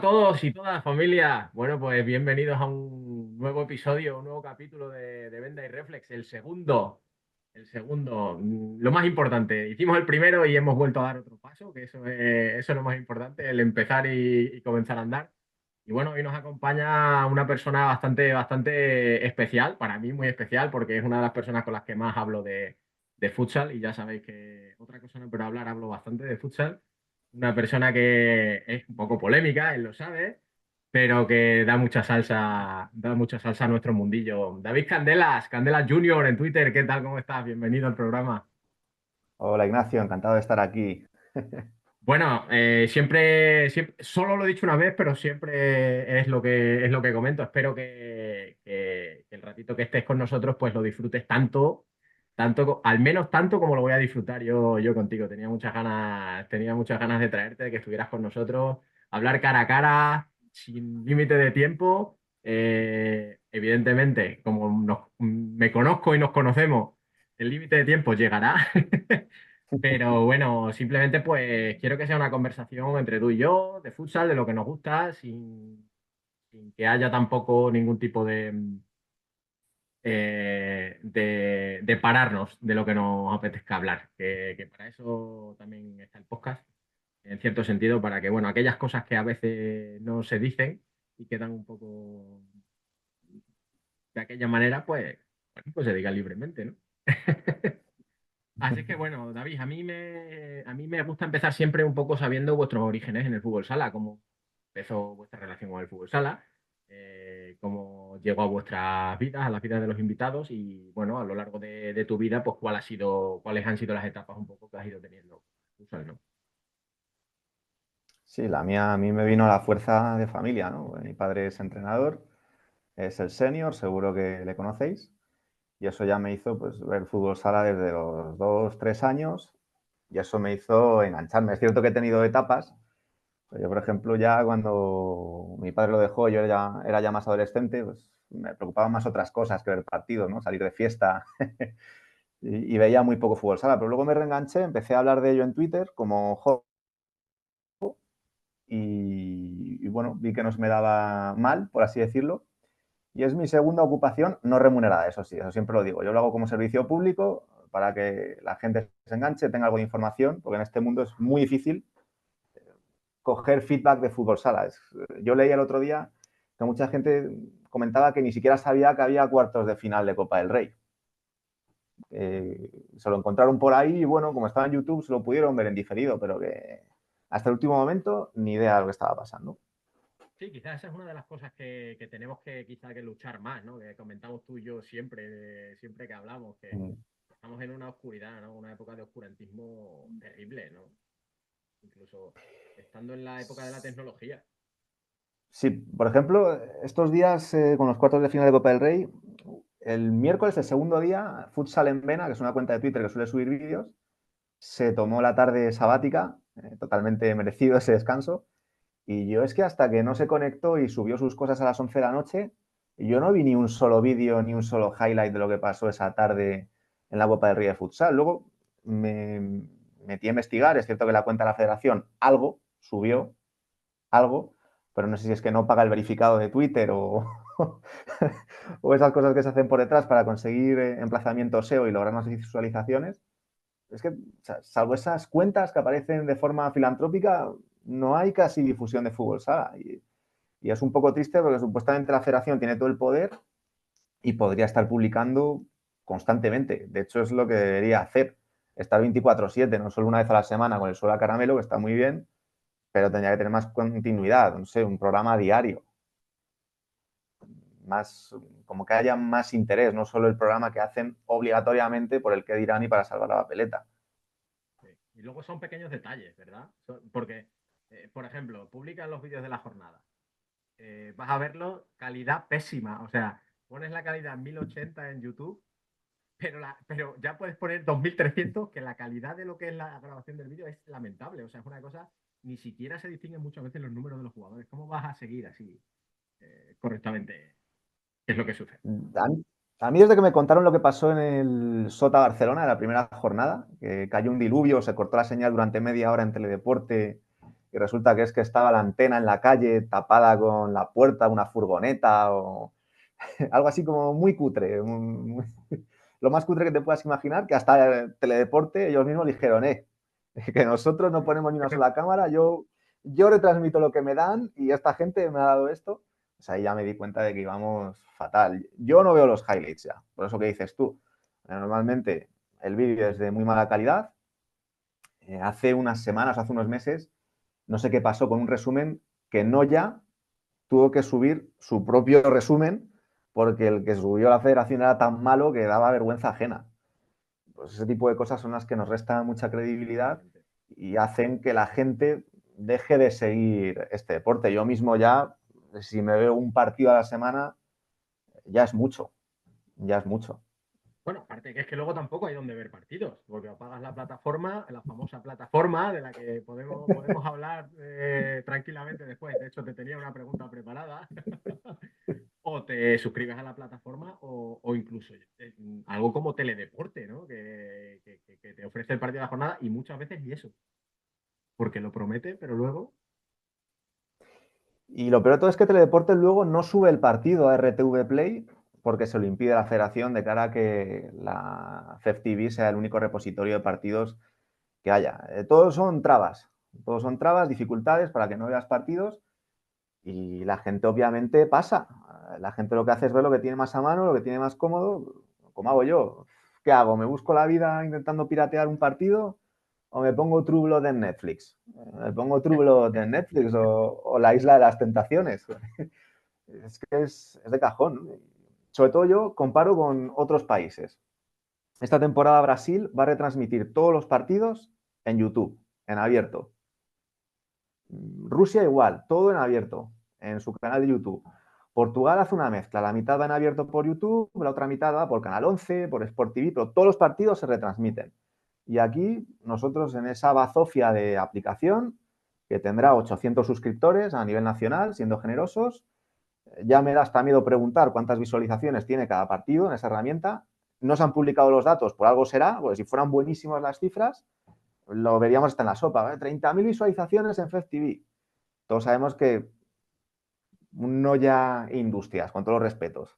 todos y todas, familia. Bueno, pues bienvenidos a un nuevo episodio, un nuevo capítulo de Venda y Reflex, el segundo. Lo más importante. Hicimos el primero y hemos vuelto a dar otro paso, que eso es lo más importante, el empezar y comenzar a andar. Y bueno, hoy nos acompaña una persona bastante especial, para mí muy especial, porque es una de las personas con las que más hablo de futsal y ya sabéis que otra cosa no, pero hablo bastante de futsal. Una persona que es un poco polémica, él lo sabe, pero que da mucha salsa a nuestro mundillo. David Candelas, Candelas Junior en Twitter, ¿qué tal? ¿Cómo estás? Bienvenido al programa. Hola Ignacio, encantado de estar aquí. Bueno, solo lo he dicho una vez, pero siempre es lo que comento. Espero que el ratito que estés con nosotros, pues lo disfrutes al menos tanto como lo voy a disfrutar yo contigo. Tenía muchas ganas de traerte, de que estuvieras con nosotros, hablar cara a cara, sin límite de tiempo. Evidentemente, me conozco y nos conocemos, el límite de tiempo llegará. Pero bueno, simplemente pues quiero que sea una conversación entre tú y yo, de futsal, de lo que nos gusta, sin que haya tampoco ningún tipo de pararnos de lo que nos apetezca hablar. Que para eso también está el podcast, en cierto sentido, para que, bueno, aquellas cosas que a veces no se dicen y quedan un poco de aquella manera, pues se digan libremente, ¿no? Así que bueno, David, a mí me gusta empezar siempre un poco sabiendo vuestros orígenes en el fútbol sala, cómo empezó vuestra relación con el fútbol sala, cómo llegó a vuestras vidas, a las vidas de los invitados y bueno, a lo largo de tu vida, pues cuáles han sido las etapas un poco que has ido teniendo. Futsal, ¿no? Sí, la mía a mí me vino a la fuerza de familia, ¿no? Mi padre es entrenador, es el senior, seguro que le conocéis, y eso ya me hizo pues, ver fútbol sala desde los 2, 3 años y eso me hizo engancharme. Es cierto que he tenido etapas, pues yo por ejemplo ya cuando mi padre lo dejó, yo era ya más adolescente, pues me preocupaban más otras cosas que ver partidos, ¿no? Salir de fiesta y veía muy poco fútbol sala, pero luego me reenganché, empecé a hablar de ello en Twitter como joven. Y bueno, vi que no se me daba mal, por así decirlo, y es mi segunda ocupación no remunerada, eso sí, eso siempre lo digo. Yo lo hago como servicio público para que la gente se enganche, tenga algo de información, porque en este mundo es muy difícil coger feedback de fútbol sala. Yo leí el otro día que mucha gente comentaba que ni siquiera sabía que había cuartos de final de Copa del Rey. Se lo encontraron por ahí y bueno, como estaba en YouTube, se lo pudieron ver en diferido, pero que hasta el último momento ni idea de lo que estaba pasando. Sí, quizás esa es una de las cosas que tenemos que luchar más, ¿no? Que comentamos tú y yo siempre que hablamos, que Mm. estamos en una oscuridad, ¿no? Una época de oscurantismo terrible, ¿no? Incluso estando en la época de la tecnología. Sí, por ejemplo, estos días con los cuartos de final de Copa del Rey, el miércoles, el segundo día, Futsal en Vena, que es una cuenta de Twitter que suele subir vídeos, se tomó la tarde sabática, totalmente merecido ese descanso, y yo es que hasta que no se conectó y subió sus cosas a las 11 de la noche, yo no vi ni un solo vídeo, ni un solo highlight de lo que pasó esa tarde en la Copa del Rey de Futsal. Luego me metí a investigar, es cierto que la cuenta de la federación algo subió, algo, pero no sé si es que no paga el verificado de Twitter o, o esas cosas que se hacen por detrás para conseguir emplazamiento SEO y lograr más visualizaciones. Es que, salvo esas cuentas que aparecen de forma filantrópica, no hay casi difusión de fútbol sala. Y es un poco triste porque supuestamente la federación tiene todo el poder y podría estar publicando constantemente. De hecho, es lo que debería hacer. Estar 24/7, no solo una vez a la semana con el suelo a caramelo, que está muy bien, pero tendría que tener más continuidad, no sé, un programa diario, más, como que haya más interés, no solo el programa que hacen obligatoriamente por el que dirán y para salvar la papeleta. Sí. Y luego son pequeños detalles, ¿verdad? Porque, por ejemplo, publican los vídeos de la jornada. Vas a verlo, calidad pésima. O sea, pones la calidad 1080 en YouTube, pero ya puedes poner 2300, que la calidad de lo que es la grabación del vídeo es lamentable. O sea, es una cosa, ni siquiera se distinguen muchas veces los números de los jugadores. ¿Cómo vas a seguir así correctamente? ¿Qué es lo que sucede? A mí, a mí desde que me contaron lo que pasó en el Sota Barcelona, en la primera jornada, que cayó un diluvio, se cortó la señal durante media hora en Teledeporte y resulta que es que estaba la antena en la calle tapada con la puerta de una furgoneta o algo así como muy cutre. Lo más cutre que te puedas imaginar, que hasta el Teledeporte ellos mismos dijeron, que nosotros no ponemos ni una sola cámara, yo retransmito lo que me dan y esta gente me ha dado esto. Pues ahí ya me di cuenta de que íbamos fatal. Yo no veo los highlights ya, por eso que dices tú. Normalmente el vídeo es de muy mala calidad. Hace unas semanas, hace unos meses, no sé qué pasó con un resumen que Noya tuvo que subir su propio resumen porque el que subió la federación era tan malo que daba vergüenza ajena. Pues ese tipo de cosas son las que nos restan mucha credibilidad y hacen que la gente deje de seguir este deporte. Yo mismo ya, si me veo un partido a la semana, ya es mucho, ya es mucho. Bueno, aparte que es que luego tampoco hay donde ver partidos, porque apagas la plataforma, la famosa plataforma de la que podemos hablar tranquilamente después. De hecho, te tenía una pregunta preparada. O te suscribes a la plataforma o incluso algo como Teledeporte, ¿no? Que te ofrece el partido de la jornada y muchas veces ni eso, porque lo promete, pero luego... Y lo peor de todo es que Teledeporte luego no sube el partido a RTV Play porque se lo impide la federación de cara a que la FEF sea el único repositorio de partidos que haya. Todos son trabas, dificultades para que no veas partidos y la gente obviamente pasa. La gente lo que hace es ver lo que tiene más a mano, lo que tiene más cómodo, como hago yo. ¿Qué hago? ¿Me busco la vida intentando piratear un partido o me pongo True Blood en Netflix? ¿Me pongo True Blood en Netflix o La Isla de las Tentaciones? Es que es de cajón. Sobre todo yo comparo con otros países. Esta temporada Brasil va a retransmitir todos los partidos en YouTube, en abierto. Rusia igual, todo en abierto, en su canal de YouTube. Portugal hace una mezcla, la mitad va en abierto por YouTube, la otra mitad va por Canal 11, por Sport TV, pero todos los partidos se retransmiten. Y aquí nosotros en esa bazofia de aplicación, que tendrá 800 suscriptores a nivel nacional, siendo generosos, ya me da hasta miedo preguntar cuántas visualizaciones tiene cada partido en esa herramienta. No se han publicado los datos, por algo será, porque si fueran buenísimas las cifras, lo veríamos hasta en la sopa. 30.000 visualizaciones en FEF Todos sabemos que no ya Industrias, con todos los respetos.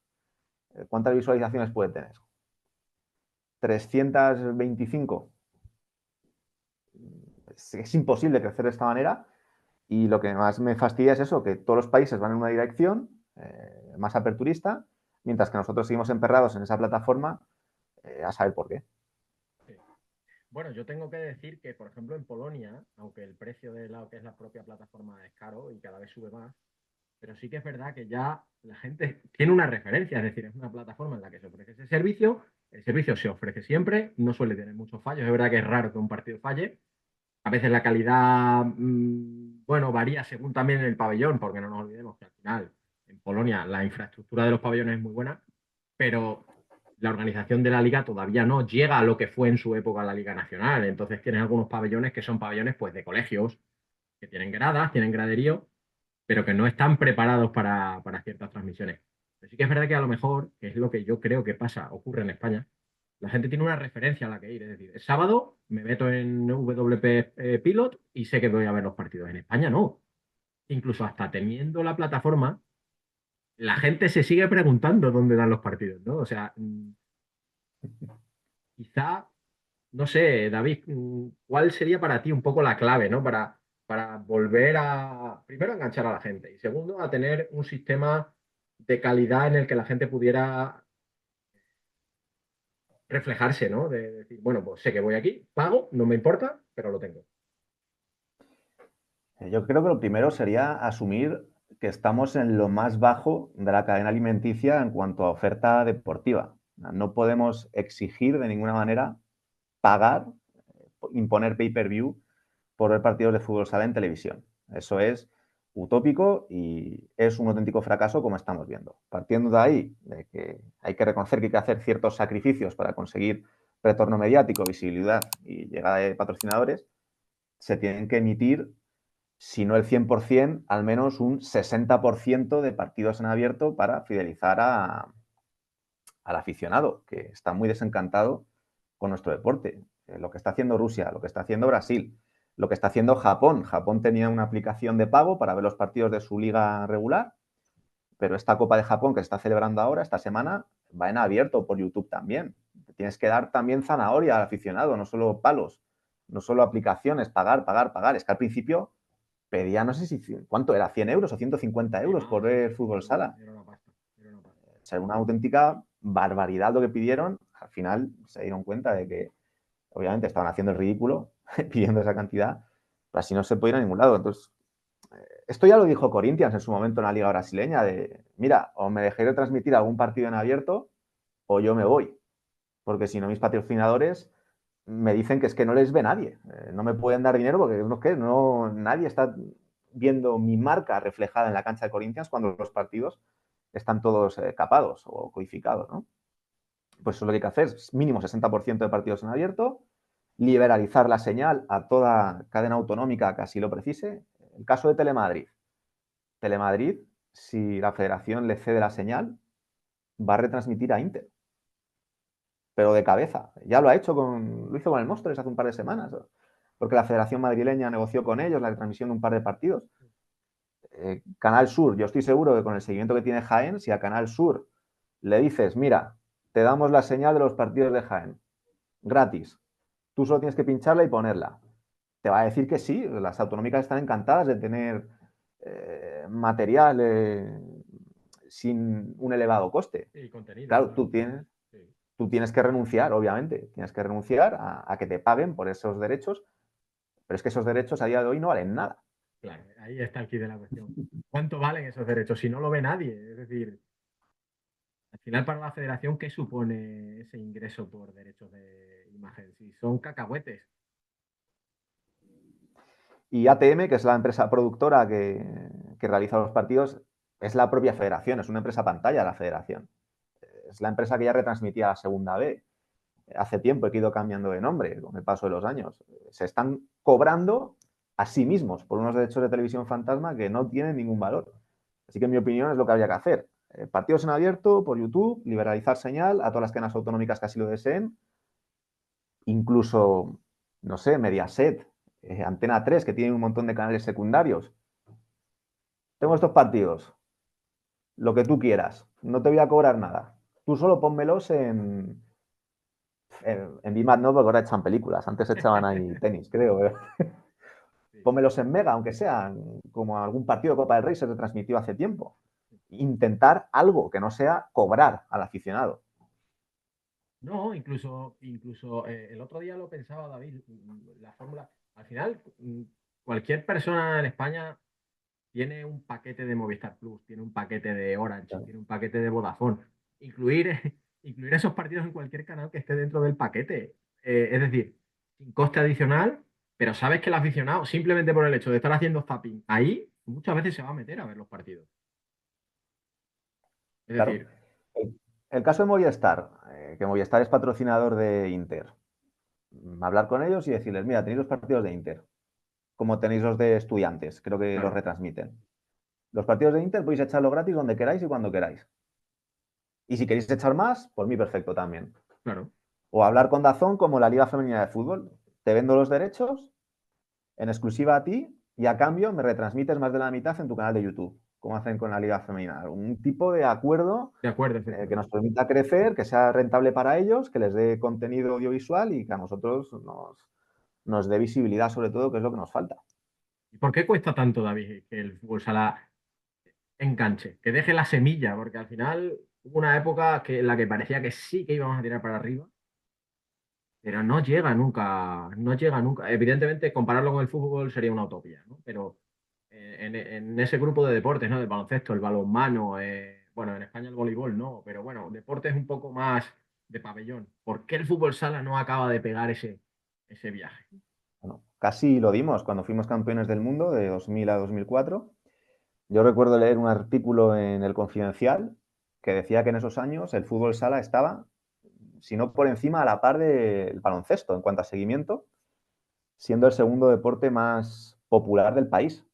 ¿Cuántas visualizaciones puede tener? 325. Es imposible crecer de esta manera y lo que más me fastidia es eso, que todos los países van en una dirección más aperturista, mientras que nosotros seguimos emperrados en esa plataforma a saber por qué. Sí. Bueno, yo tengo que decir que, por ejemplo, en Polonia, aunque el precio de lo que es la propia plataforma es caro y cada vez sube más, pero sí que es verdad que ya la gente tiene una referencia, es decir, es una plataforma en la que se ofrece ese servicio, el servicio se ofrece siempre, no suele tener muchos fallos, es verdad que es raro que un partido falle, a veces la calidad, bueno, varía según también el pabellón, porque no nos olvidemos que al final en Polonia la infraestructura de los pabellones es muy buena, pero la organización de la liga todavía no llega a lo que fue en su época la Liga Nacional. Entonces tienen algunos pabellones que son pabellones pues de colegios, que tienen gradas, tienen graderío, pero que no están preparados para ciertas transmisiones. Pero sí que es verdad que a lo mejor, que es lo que yo creo que pasa, ocurre en España, la gente tiene una referencia a la que ir. Es decir, el sábado me meto en WP Pilot y sé que voy a ver los partidos. En España no. Incluso hasta teniendo la plataforma, la gente se sigue preguntando dónde dan los partidos, ¿no? O sea, quizá, no sé, David, ¿cuál sería para ti un poco la clave, ¿no? Para volver a, primero, a enganchar a la gente y segundo, a tener un sistema de calidad en el que la gente pudiera reflejarse, ¿no? De decir, bueno, pues sé que voy aquí, pago, no me importa, pero lo tengo. Yo creo que lo primero sería asumir que estamos en lo más bajo de la cadena alimenticia en cuanto a oferta deportiva. No podemos exigir de ninguna manera pagar, imponer pay-per-view por ver partidos de fútbol sala en televisión. Eso es utópico y es un auténtico fracaso como estamos viendo. Partiendo de ahí, de que hay que reconocer que hay que hacer ciertos sacrificios para conseguir retorno mediático, visibilidad y llegada de patrocinadores, se tienen que emitir, si no el 100%, al menos un 60% de partidos en abierto para fidelizar al aficionado, que está muy desencantado con nuestro deporte. Lo que está haciendo Rusia, lo que está haciendo Brasil. lo que está haciendo Japón. Japón tenía una aplicación de pago para ver los partidos de su liga regular, pero esta Copa de Japón que se está celebrando ahora, esta semana, va en abierto por YouTube también. Tienes que dar también zanahoria al aficionado, no solo palos, no solo aplicaciones, pagar, pagar, pagar. Es que al principio pedía, no sé si, ¿cuánto era? ¿100 € o 150 Sí, euros por sí, ver sí, fútbol sala? era una pasta, era una pasta. O sea, una auténtica barbaridad lo que pidieron. Al final se dieron cuenta de que obviamente estaban haciendo el ridículo pidiendo esa cantidad, pero así no se puede ir a ningún lado. Entonces, esto ya lo dijo Corinthians en su momento en la liga brasileña, de, mira, o me dejéis de transmitir algún partido en abierto o yo me voy, porque si no mis patrocinadores me dicen que es que no les ve nadie, no me pueden dar dinero porque no, que no, nadie está viendo mi marca reflejada en la cancha de Corinthians cuando los partidos están todos capados o codificados, ¿no? Pues eso es lo que hay que hacer, mínimo 60% de partidos en abierto, liberalizar la señal a toda cadena autonómica que así lo precise. El caso de Telemadrid. Telemadrid, si la federación le cede la señal, va a retransmitir a Inter. Pero de cabeza. Ya lo ha hecho lo hizo con el Móstoles hace un par de semanas. Porque la Federación Madrileña negoció con ellos la retransmisión de un par de partidos. Canal Sur, yo estoy seguro que con el seguimiento que tiene Jaén, si a Canal Sur le dices, mira, te damos la señal de los partidos de Jaén, gratis, tú solo tienes que pincharla y ponerla. Te va a decir que sí, las autonómicas están encantadas de tener material sin un elevado coste. Sí, contenido, Claro, claro. Sí, tú tienes que renunciar, obviamente, tienes que renunciar a que te paguen por esos derechos, pero es que esos derechos a día de hoy no valen nada. claro, ahí está el quid de la cuestión. ¿Cuánto valen esos derechos si no lo ve nadie? Es decir, al final para la federación, ¿qué supone ese ingreso por derechos de imagen? Si son cacahuetes. Y ATM, que es la empresa productora que realiza los partidos, es la propia federación, es una empresa pantalla la federación. Es la empresa que ya retransmitía la segunda B. Hace tiempo que he ido cambiando de nombre con el paso de los años. Se están cobrando a sí mismos por unos derechos de televisión fantasma que no tienen ningún valor. Así que en mi opinión es lo que habría que hacer. Partidos en abierto por YouTube, liberalizar señal a todas las cadenas autonómicas que así lo deseen, incluso, no sé, Mediaset, Antena 3, que tiene un montón de canales secundarios. Tengo estos partidos, lo que tú quieras, no te voy a cobrar nada. Tú solo pónmelos en Bimat no, porque ahora echan películas. Antes echaban ahí tenis, creo. Sí. Pónmelos en Mega, aunque sean como algún partido de Copa del Rey se retransmitió hace tiempo. Intentar algo que no sea cobrar al aficionado. No, incluso el otro día lo pensaba David, la fórmula. Al final, cualquier persona en España tiene un paquete de Movistar Plus, tiene un paquete de Orange, tiene un paquete de Vodafone. Incluir, incluir esos partidos en cualquier canal que esté dentro del paquete. Es decir, sin coste adicional, pero sabes que el aficionado, simplemente por el hecho de estar haciendo zapping ahí, muchas veces se va a meter a ver los partidos. Es Claro. decir, El caso de Movistar, que Movistar es patrocinador de Inter. Hablar con ellos y decirles, mira, tenéis los partidos de Inter, como tenéis los de Estudiantes, creo que los claro, retransmiten. Los partidos de Inter podéis echarlo gratis donde queráis y cuando queráis. Y si queréis echar más, por mí perfecto también. claro. O hablar con Dazón como la Liga Femenina de Fútbol. Te vendo los derechos en exclusiva a ti y a cambio me retransmites más de la mitad en tu canal de YouTube, como hacen con la Liga Femenina. Un tipo de acuerdo De acuerdo, que nos efectivamente. permita crecer, que sea rentable para ellos, que les dé contenido audiovisual y que a nosotros nos dé visibilidad sobre todo, que es lo que nos falta. ¿Y por qué cuesta tanto, David, que el fútbol sala enganche, que deje la semilla? Porque al final hubo una época en la que parecía que sí que íbamos a tirar para arriba, pero no llega nunca, no llega nunca. Evidentemente, compararlo con el fútbol sería una utopía, ¿no? Pero en ese grupo de deportes, ¿no? Del baloncesto, el balonmano, bueno, en España el voleibol, no, pero bueno, deportes un poco más de pabellón. ¿Por qué el fútbol sala no acaba de pegar ese viaje? Bueno, casi lo dimos cuando fuimos campeones del mundo de 2000 a 2004. Yo recuerdo leer un artículo en El Confidencial que decía que en esos años el fútbol sala estaba, si no por encima, a la par del baloncesto en cuanto a seguimiento, siendo el segundo deporte más popular del país.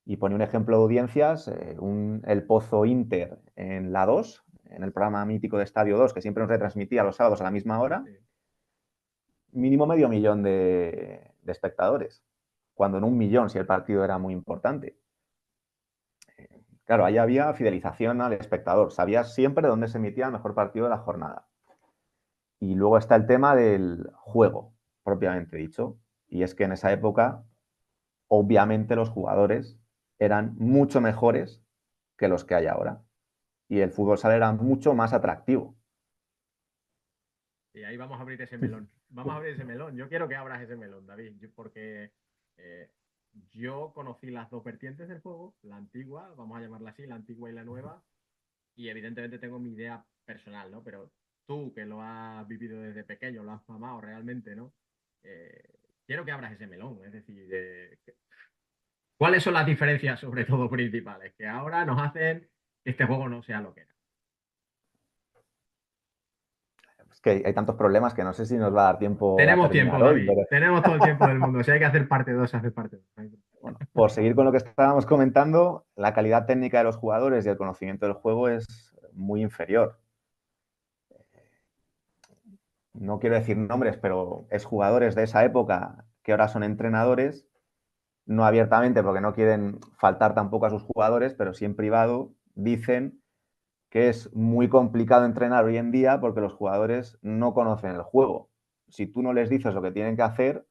Y pone un ejemplo de audiencias, el Pozo Inter en la 2, en el programa mítico de Estadio 2, que siempre nos retransmitía los sábados a la misma hora, Sí. mínimo medio millón de espectadores. cuando en 1.000.000 si el partido era muy importante. Claro, ahí había fidelización al espectador, sabías siempre dónde se emitía el mejor partido de la jornada. Y luego está el tema del juego, propiamente dicho, y es que en esa época, obviamente, los jugadores eran mucho mejores que los que hay ahora, y el fútbol sala era mucho más atractivo. Y ahí vamos a abrir ese melón. Vamos a abrir ese melón. Yo quiero que abras ese melón, David, porque eh, yo conocí las dos vertientes del juego, la antigua, vamos a llamarla así, la antigua y la nueva, y evidentemente tengo mi idea personal, ¿no? Pero tú, que lo has vivido desde pequeño, lo has mamado realmente, ¿no? Eh, quiero que abras ese melón, es decir, ¿cuáles son las diferencias, sobre todo principales, que ahora nos hacen que este juego no sea lo que era? Es que hay tantos problemas que no sé si nos va a dar tiempo a Tenemos terminar tiempo, hoy, David, pero tenemos todo el tiempo del mundo. Si hay que hacer parte 2 hace parte 2. bueno, por seguir con lo que estábamos comentando, la calidad técnica de los jugadores y el conocimiento del juego es muy inferior. No quiero decir nombres, pero es jugadores de esa época que ahora son entrenadores, no abiertamente porque no quieren faltar tampoco a sus jugadores, pero sí en privado dicen que es muy complicado entrenar hoy en día porque los jugadores no conocen el juego. Si tú no les dices lo que tienen que hacer,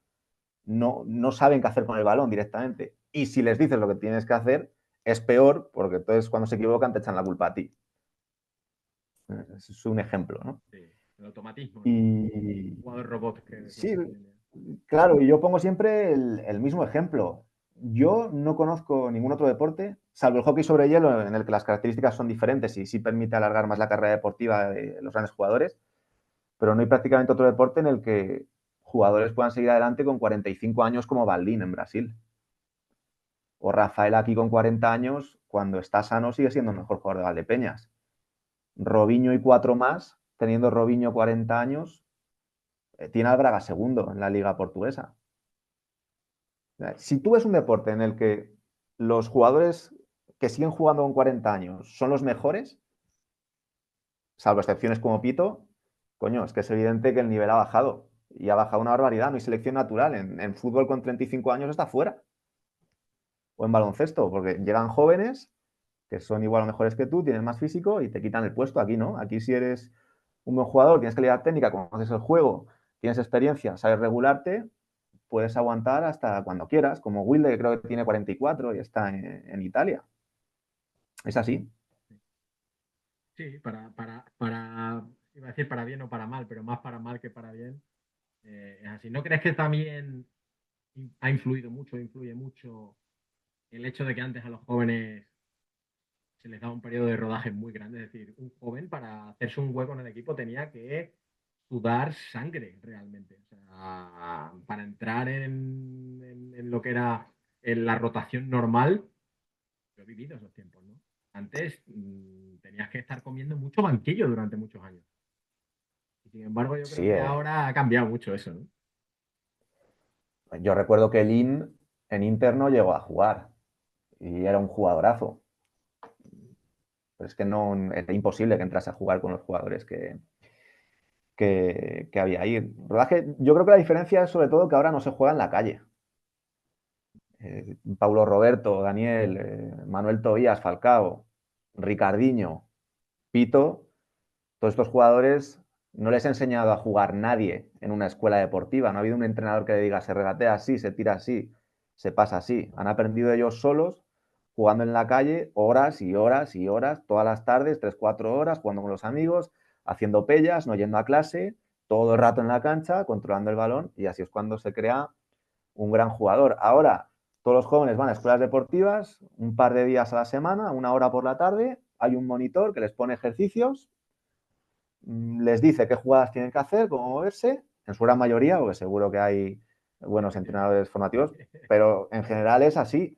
no saben qué hacer con el balón directamente. Y si les dices lo que tienes que hacer, es peor porque entonces cuando se equivocan te echan la culpa a ti. Es un ejemplo, ¿no? Sí, el automatismo, ¿no? Y Jugador robot que sí, decíamos hoy en día. claro, y yo pongo siempre el mismo ejemplo. Yo no conozco ningún otro deporte, salvo el hockey sobre hielo, en el que las características son diferentes y sí permite alargar más la carrera deportiva de los grandes jugadores, pero no hay prácticamente otro deporte en el que jugadores puedan seguir adelante con 45 años como Baldín en Brasil. O Rafael aquí con 40 años, cuando está sano, sigue siendo el mejor jugador de Valdepeñas. Robinho y cuatro más, teniendo Robinho 40 años, tiene al Braga segundo en la liga portuguesa. Si tú ves un deporte en el que los jugadores que siguen jugando con 40 años son los mejores, salvo excepciones como Pito, coño, es que es evidente que el nivel ha bajado. Y ha bajado una barbaridad. No hay selección natural. En fútbol con 35 años está fuera. O en baloncesto, porque llegan jóvenes que son igual o mejores que tú, tienen más físico y te quitan el puesto. Aquí no. Aquí si eres un buen jugador, tienes calidad técnica, conoces el juego, tienes experiencia, sabes regularte, puedes aguantar hasta cuando quieras, como Wilde, que creo que tiene 44 y está en Italia. Es así. Sí, iba a decir para bien o para mal, pero más para mal que para bien. Es así. ¿No crees que también ha influido mucho, influye mucho el hecho de que antes a los jóvenes se les daba un periodo de rodaje muy grande? Es decir, un joven para hacerse un hueco en el equipo tenía que sudar sangre realmente. O sea, para entrar en lo que era en la rotación normal, yo he vivido esos tiempos, ¿no? Antes tenías que estar comiendo mucho banquillo durante muchos años. Y sin embargo, yo creo Sí, que ahora ha cambiado mucho eso, ¿no? yo recuerdo que Lin en Inter no llegó a jugar y era un jugadorazo. Pero es que no, era imposible que entrase a jugar con los jugadores que había ahí. Rodaje, yo creo que la diferencia es sobre todo que ahora no se juega en la calle. Paulo Roberto, Daniel, Manuel Tobías, Falcao, Ricardinho, Pito, todos estos jugadores no les ha enseñado a jugar nadie en una escuela deportiva. No ha habido un entrenador que le diga se regatea así, se tira así, se pasa así. Han aprendido ellos solos, jugando en la calle, horas y horas y horas, todas las tardes, 3, 4 horas, jugando con los amigos, haciendo pellas, no yendo a clase, todo el rato en la cancha, controlando el balón, y así es cuando se crea un gran jugador. Ahora, todos los jóvenes van a escuelas deportivas, un par de días a la semana, 1 hora por la tarde, hay un monitor que les pone ejercicios, les dice qué jugadas tienen que hacer, cómo moverse, en su gran mayoría, porque seguro que hay buenos entrenadores formativos, pero en general es así.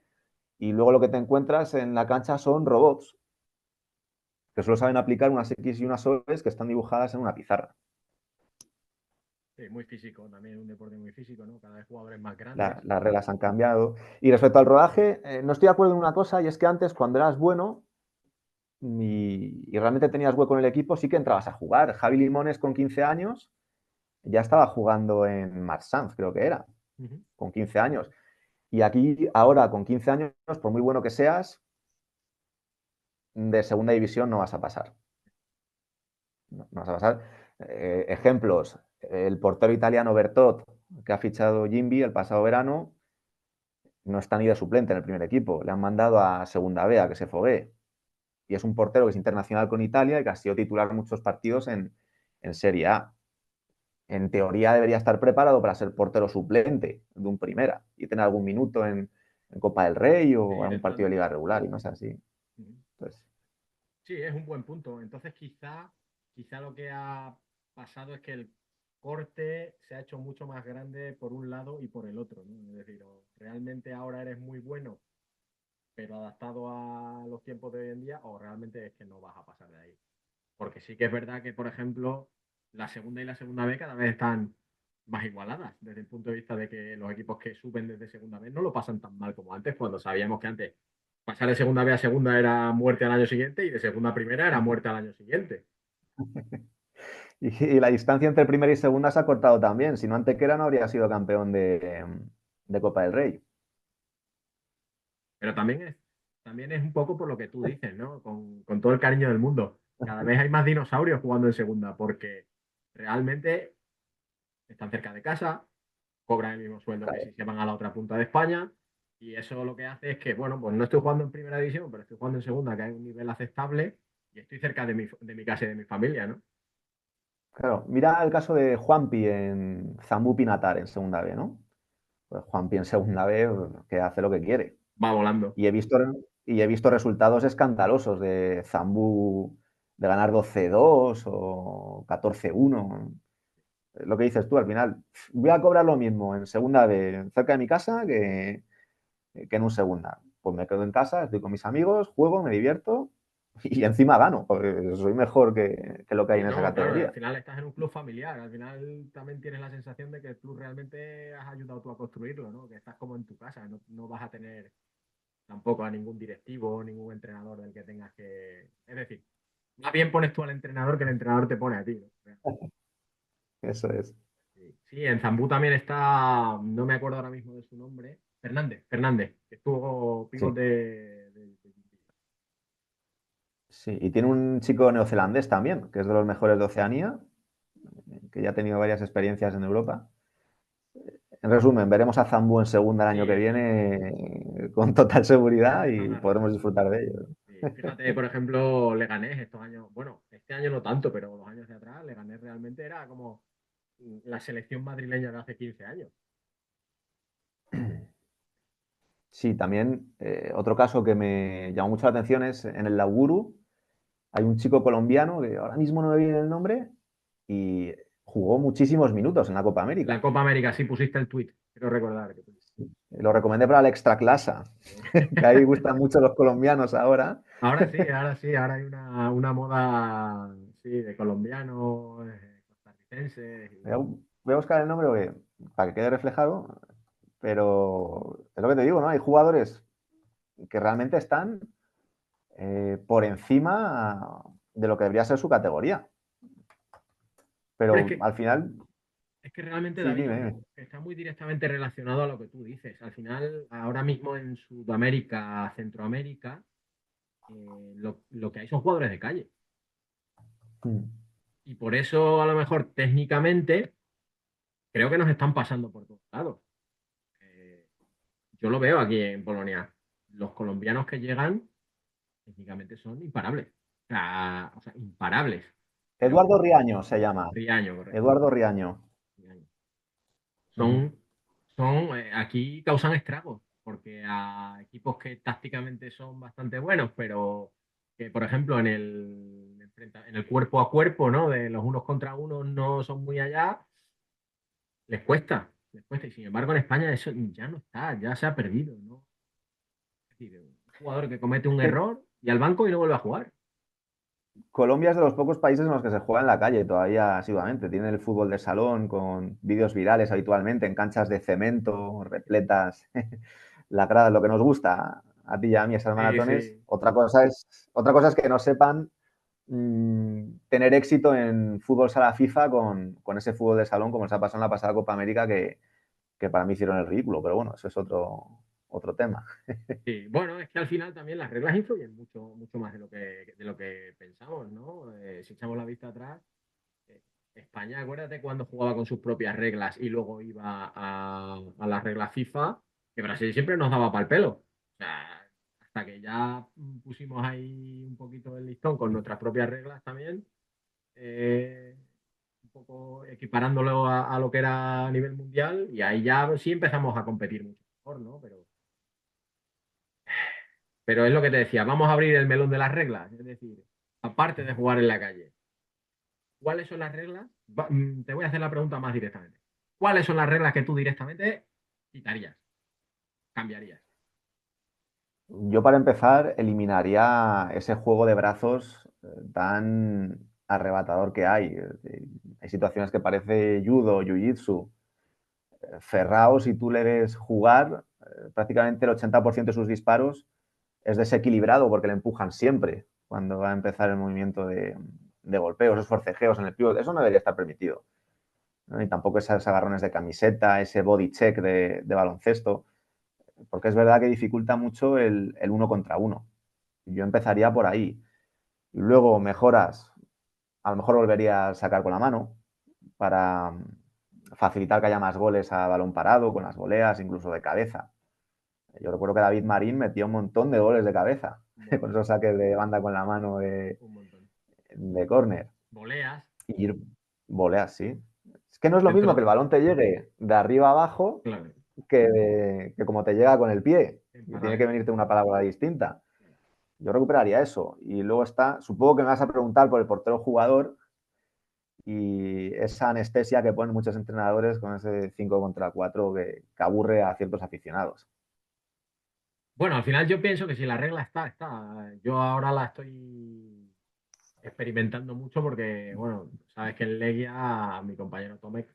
Y luego lo que te encuentras en la cancha son robots, que solo saben aplicar unas X y unas O que están dibujadas en una pizarra. Sí, muy físico, también un deporte muy físico, ¿no? Cada vez jugadores más grandes. Las reglas han cambiado. Y respecto al rodaje, no estoy de acuerdo en una cosa, y es que antes, cuando eras bueno y realmente tenías hueco en el equipo, sí que entrabas a jugar. Javi Limones con 15 años ya estaba jugando en Marsans, creo que era, Uh -huh. con 15 años. Y aquí, ahora, con 15 años, por muy bueno que seas, de segunda división no vas a pasar. No vas a pasar. Ejemplos, el portero italiano Bertot, que ha fichado Jimby el pasado verano, no está ni de suplente en el primer equipo. Le han mandado a segunda B, a que se foguee. Y es un portero que es internacional con Italia y que ha sido titular muchos partidos en Serie A. En teoría debería estar preparado para ser portero suplente de un primera y tener algún minuto en Copa del Rey o Sí, algún de partido de tanto. liga regular y no es así. Ujú. Entonces, Sí, es un buen punto. Entonces, quizá lo que ha pasado es que el corte se ha hecho mucho más grande por un lado y por el otro, ¿no? Es decir, o realmente ahora eres muy bueno, pero adaptado a los tiempos de hoy en día, o realmente es que no vas a pasar de ahí. Porque sí que es verdad que, por ejemplo, la segunda y la segunda B cada vez están más igualadas, desde el punto de vista de que los equipos que suben desde segunda B no lo pasan tan mal como antes, cuando sabíamos que antes pasar de segunda B a segunda era muerte al año siguiente y de segunda a primera era muerte al año siguiente. y la distancia entre primera y segunda se ha cortado también. Si no, Antequera no habría sido campeón de Copa del Rey. Pero también es un poco por lo que tú dices, ¿no? Con todo el cariño del mundo. Cada vez hay más dinosaurios jugando en segunda porque realmente están cerca de casa, cobran el mismo sueldo que si se van a la otra punta de España. Y eso lo que hace es que, bueno, pues no estoy jugando en primera división, pero estoy jugando en segunda, que hay un nivel aceptable y estoy cerca de mi casa y de mi familia, ¿no? Claro, mira el caso de Juanpi en Zambú Pinatar en segunda B, ¿no? Pues Juanpi en segunda B, que hace lo que quiere. Va volando. Y he visto, y he visto resultados escandalosos de Zambú de ganar 12-2 o 14-1. Lo que dices tú, al final, voy a cobrar lo mismo en segunda B cerca de mi casa que en un segunda. Pues me quedo en casa, estoy con mis amigos, juego, me divierto y encima gano, porque soy mejor que lo que hay Sí, en esa no, claro, al categoría. final estás en un club familiar, al final también tienes la sensación de que el club realmente has ayudado tú a construirlo, ¿no? Que estás como en tu casa, no vas a tener tampoco a ningún directivo, ningún entrenador del que tengas que... Es decir, más bien pones tú al entrenador que el entrenador te pone a ti, ¿no? Eso es. Sí, sí, en Zambú también está, no me acuerdo ahora mismo de su nombre, Fernández, que estuvo pivot Sí, de- sí. Y tiene un chico neozelandés también, que es de los mejores de Oceanía, que ya ha tenido varias experiencias en Europa. En resumen, veremos a Zambú en segunda el año que Sí, viene con total seguridad tienes toda y la podremos razón. disfrutar de ello. Sí, fíjate, por ejemplo, Leganés estos años, bueno, este año no tanto, pero los años de atrás, Leganés realmente era como la selección madrileña de hace 15 años. Sí, también otro caso que me llamó mucho la atención es en el Lauguru. Hay un chico colombiano que ahora mismo no me viene el nombre y jugó muchísimos minutos en la Copa La América. Copa América, sí pusiste el tuit, quiero recordar. Lo recomendé para la Extraclasa, que ahí gustan mucho los colombianos ahora. Ahora sí, ahora hay una moda, sí, de colombianos, costarricenses. Voy a buscar el nombre para que quede reflejado, pero es lo que te digo, ¿no? Hay jugadores que realmente están por encima de lo que debería ser su categoría. Hombre, es Pero que al final, Es que realmente, sí, David, dime, dime. está muy directamente relacionado a lo que tú dices. Al final, ahora mismo en Sudamérica, Centroamérica, lo que hay son jugadores de calle. Mm. Y por eso, a lo mejor, técnicamente, creo que nos están pasando por todos lados. Eh, yo lo veo aquí en Polonia. Los colombianos que llegan, técnicamente son imparables. O sea, imparables. Pero Eduardo Riaño se llama. Riaño, correcto. Eduardo Riaño. Riaño. Ujú. Aquí causan estragos, porque a equipos que tácticamente son bastante buenos, pero que, por ejemplo, en el cuerpo a cuerpo, ¿no? De los unos contra unos no son muy allá, les cuesta, les cuesta. Y sin embargo, en España eso ya no está, ya se ha perdido, ¿no? Es decir, un jugador que comete un Que error y al banco y no vuelve a jugar. Colombia es de los pocos países en los que se juega en la calle todavía asiduamente. Tiene el fútbol de salón con vídeos virales habitualmente en canchas de cemento, repletas, lacradas, lo que nos gusta a ti y a mí esas Sí, maratones. sí. Otra cosa es que no sepan tener éxito en fútbol sala FIFA con ese fútbol de salón como se ha pasado en la pasada Copa América que que para mí hicieron el ridículo, pero bueno, eso es otro tema. Sí, bueno, es que al final también las reglas influyen mucho, mucho más de lo que pensamos, ¿no? Si echamos la vista atrás, eh, España, acuérdate cuando jugaba con sus propias reglas y luego iba a las reglas FIFA, que Brasil siempre nos daba pal pelo. O sea, hasta que ya pusimos ahí un poquito el listón con nuestras propias reglas también, eh, un poco equiparándolo a lo que era a nivel mundial, y ahí ya sí empezamos a competir mucho mejor, ¿no? Pero es lo que te decía, vamos a abrir el melón de las reglas. Es decir, aparte de jugar en la calle, ¿cuáles son las reglas? Te voy a hacer la pregunta más directamente. ¿Cuáles son las reglas que tú directamente quitarías, cambiarías? Yo para empezar eliminaría ese juego de brazos tan arrebatador que hay. Hay situaciones que parece judo, jiu-jitsu. Ferrao, si tú le ves jugar, prácticamente el 80% de sus disparos es desequilibrado porque le empujan siempre cuando va a empezar el movimiento de golpeo, esos forcejeos en el pívot. Eso no debería estar permitido, ¿no? Y tampoco esos agarrones de camiseta, ese body check de baloncesto, porque es verdad que dificulta mucho el uno contra uno. Yo empezaría por ahí. Y luego mejoras, a lo mejor volvería a sacar con la mano para facilitar que haya más goles a balón parado, con las voleas, incluso de cabeza. Yo recuerdo que David Marín metía un montón de goles de cabeza, Un con montón, esos saques de banda con la mano un montón. de córner. Voleas Y ir voleas, sí. Es que no es lo mismo que dentro, el balón te llegue de arriba a abajo claro, que como te llega con el pie. en Y tiene que paralelo. venirte una palabra distinta. Yo recuperaría eso. Y luego está, supongo que me vas a preguntar por el portero jugador y esa anestesia que ponen muchos entrenadores con ese 5 contra 4 que aburre a ciertos aficionados. Bueno, al final yo pienso que si la regla está, está. Yo ahora la estoy experimentando mucho porque, bueno, sabes que en Legia mi compañero Tomek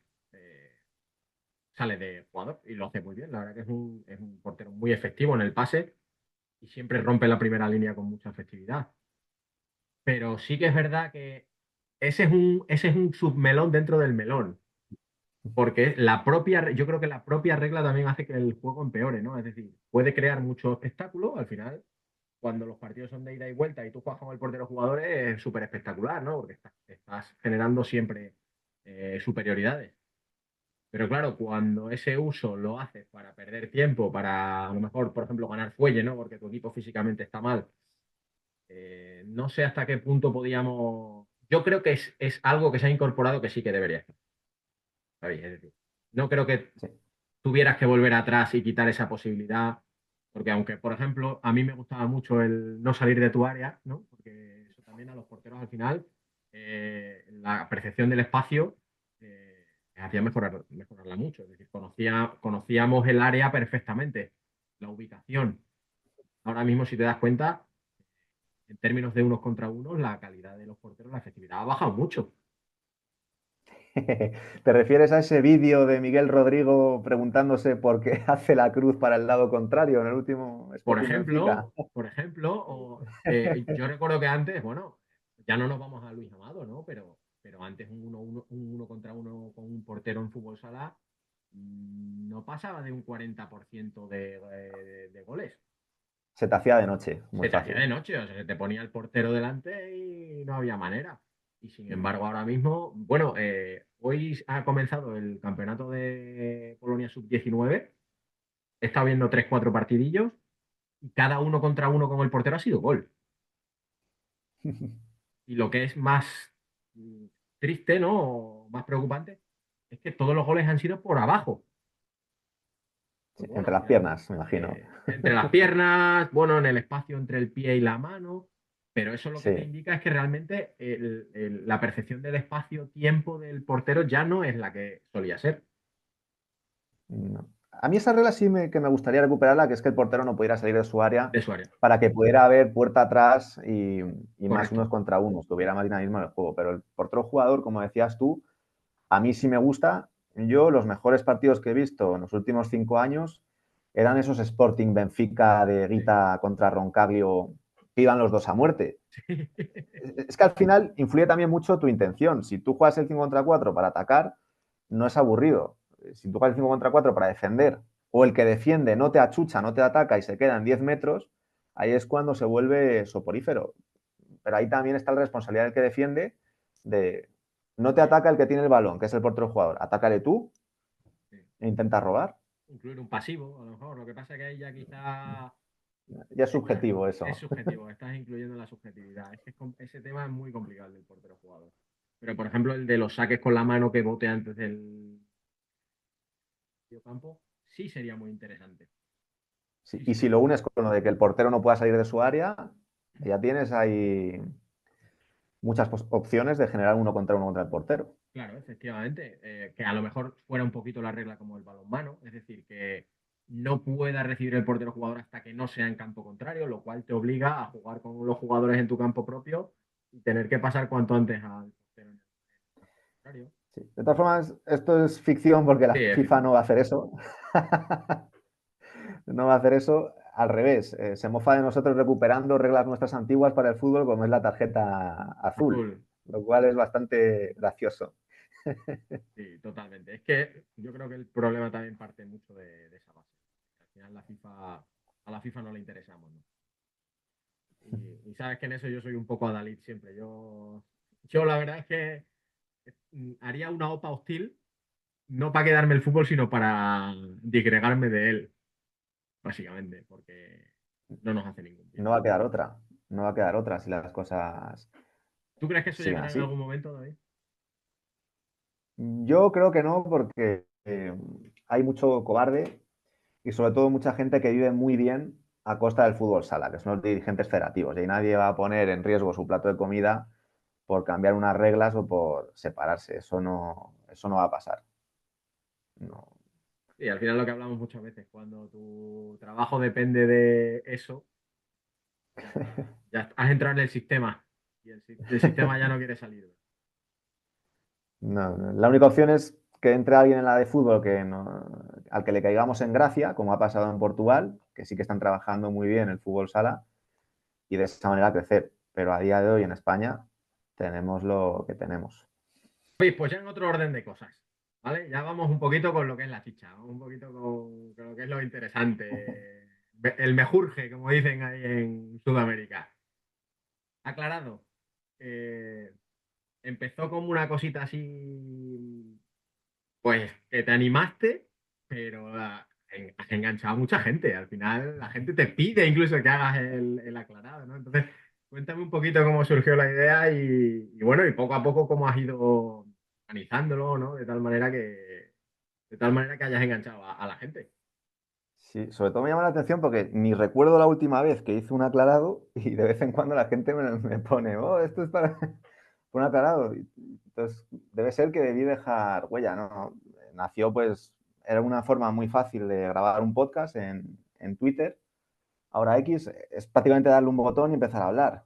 sale de jugador y lo hace muy bien. La verdad que es un portero muy efectivo en el pase y siempre rompe la primera línea con mucha efectividad. Pero sí que es verdad que ese es un submelón dentro del melón, porque yo creo que la propia regla también hace que el juego empeore, ¿no? Es decir, puede crear mucho espectáculo al final. Cuando los partidos son de ida y vuelta y tú juegas con el portero jugador es súper espectacular, ¿no? Porque estás generando siempre superioridades. Pero claro, cuando ese uso lo haces para perder tiempo, para a lo mejor, por ejemplo, ganar fuelle, ¿no? Porque tu equipo físicamente está mal. No sé hasta qué punto podíamos. Yo creo que es algo que se ha incorporado que sí que debería estar. ¿Sabéis? Es decir, no creo que Sí. tuvieras que volver atrás y quitar esa posibilidad. Porque aunque, por ejemplo, a mí me gustaba mucho el no salir de tu área, ¿no? Porque eso también a los porteros al final, la percepción del espacio hacía mejorarla mucho. Es decir, conocíamos el área perfectamente, la ubicación. Ahora mismo, si te das cuenta, en términos de unos contra unos, la calidad de los porteros, la efectividad ha bajado mucho. ¿Te refieres a ese vídeo de Miguel Rodrigo preguntándose por qué hace la cruz para el lado contrario en el último Sporting Benfica? Yo recuerdo que antes, bueno, ya no nos vamos a Luis Amado, ¿no? Pero antes un uno contra uno con un portero en fútbol sala no pasaba de un 40% de goles. Se te hacía de noche, muy Se te hacía fácil. de noche, o sea, se te ponía el portero delante y no había manera. Y sin embargo, ahora mismo, bueno, hoy ha comenzado el campeonato de Polonia Sub-19. He estado viendo tres, cuatro partidillos y cada uno contra uno con el portero ha sido gol. Y lo que es más mm, triste, ¿no? O más preocupante, es que todos los goles han sido por abajo. Sí, Pues bueno, entre al las final, piernas, me imagino. entre las piernas, bueno, en el espacio entre el pie y la mano, pero eso lo que te Sí. indica es que realmente la percepción del espacio-tiempo del portero ya no es la que solía ser No. A mí esa regla que me gustaría recuperarla, que es que el portero no pudiera salir de su área de su área. para que pudiera haber puerta atrás y más Correcto. unos contra unos, que hubiera más dinamismo en el juego. Pero el portero jugador, como decías tú, a mí sí me gusta. Yo los mejores partidos que he visto en los últimos 5 años eran esos Sporting Benfica de Sí. Guita contra Roncaglio, que iban los dos a muerte. Sí. Es que al final influye también mucho tu intención. Si tú juegas el 5 contra 4 para atacar, no es aburrido. si tú juegas 5 contra 4 para defender, o el que defiende no te achucha, no te ataca y se queda en 10 metros, ahí es cuando se vuelve soporífero. Pero ahí también está la responsabilidad del que defiende de no te ataca el que tiene el balón, que es el portero jugador, atácale tú Sí. e intenta robar. Incluir un pasivo, a lo mejor. Lo que pasa es que ahí ya quizá Ya es subjetivo es eso. subjetivo, estás incluyendo la subjetividad. Es que ese tema es muy complicado del portero jugador. Pero, por ejemplo, el de los saques con la mano que bote antes del campo, sí sería muy interesante. Sí, Sí y si sería lo muy unes con lo de que el portero no pueda salir de su área, ya tienes ahí muchas opciones de generar uno contra el portero. Claro, efectivamente, que a lo mejor fuera un poquito la regla como el balonmano, es decir, que no pueda recibir el portero jugador hasta que no sea en campo contrario, lo cual te obliga a jugar con los jugadores en tu campo propio y tener que pasar cuanto antes al portero en el campo contrario. Sí. De todas formas, esto es ficción porque Sí, la es FIFA ficción. no va a hacer eso. No va a hacer eso. Al revés, se mofa de nosotros recuperando reglas nuestras antiguas para el fútbol, como es la tarjeta azul, Azul, lo cual es bastante gracioso. sí, totalmente. Es que yo creo que el problema también parte mucho de esa base. Al final a la FIFA no le interesamos, ¿no? Y sabes que en eso yo soy un poco adalid siempre. Yo la verdad es que haría una OPA hostil, no para quedarme el fútbol, sino para disgregarme de él, básicamente, porque no nos hace ningún bien. No va a quedar otra. No va a quedar otra si las cosas ¿Tú crees que eso siguen llegará en así. algún momento, David? Yo creo que no, porque hay mucho cobarde y sobre todo mucha gente que vive muy bien a costa del fútbol sala, que son los dirigentes federativos, y nadie va a poner en riesgo su plato de comida por cambiar unas reglas o por separarse. Eso no va a pasar. No. Sí, al final lo que hablamos muchas veces, cuando tu trabajo depende de eso, ya está. Ya has entrado en el sistema y el sistema ya no quiere salir. No, no. La única opción es que entre alguien en la de fútbol al que le caigamos en gracia, como ha pasado en Portugal, que sí que están trabajando muy bien el fútbol sala, y de esa manera crecer. Pero a día de hoy en España tenemos lo que tenemos. Oye, pues ya en otro orden de cosas, ¿vale? Ya vamos un poquito con lo que es la chicha, vamos un poquito con lo que es lo interesante, el mejurje, como dicen ahí en Sudamérica. Aclarado, eh, empezó como una cosita así, pues que te animaste, pero has enganchado a mucha gente. Al final la gente te pide incluso que hagas el aclarado, ¿no? Entonces, cuéntame un poquito cómo surgió la idea y bueno, y poco a poco cómo has ido organizándolo, ¿no? De tal manera que hayas enganchado a la gente. Sí, sobre todo me llama la atención porque ni recuerdo la última vez que hice un aclarado y de vez en cuando la gente me pone, oh, esto es para un aclarado. Entonces, debe ser que debí dejar huella, ¿no? Nació pues, era una forma muy fácil de grabar un podcast en Twitter. Ahora X es prácticamente darle un botón y empezar a hablar,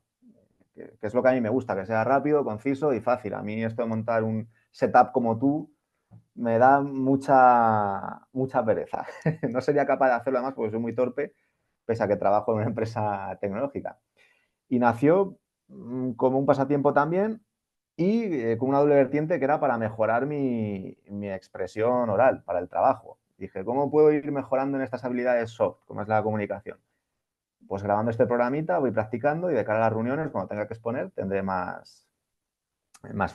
que es lo que a mí me gusta, que sea rápido, conciso y fácil. A mí esto de montar un setup como tú me da mucha pereza. No sería capaz de hacerlo además porque soy muy torpe, pese a que trabajo en una empresa tecnológica. Y nació como un pasatiempo también y con una doble vertiente que era para mejorar mi expresión oral para el trabajo. Dije, ¿cómo puedo ir mejorando en estas habilidades soft, como es la comunicación? Pues grabando este programita voy practicando y de cara a las reuniones, cuando tenga que exponer, tendré más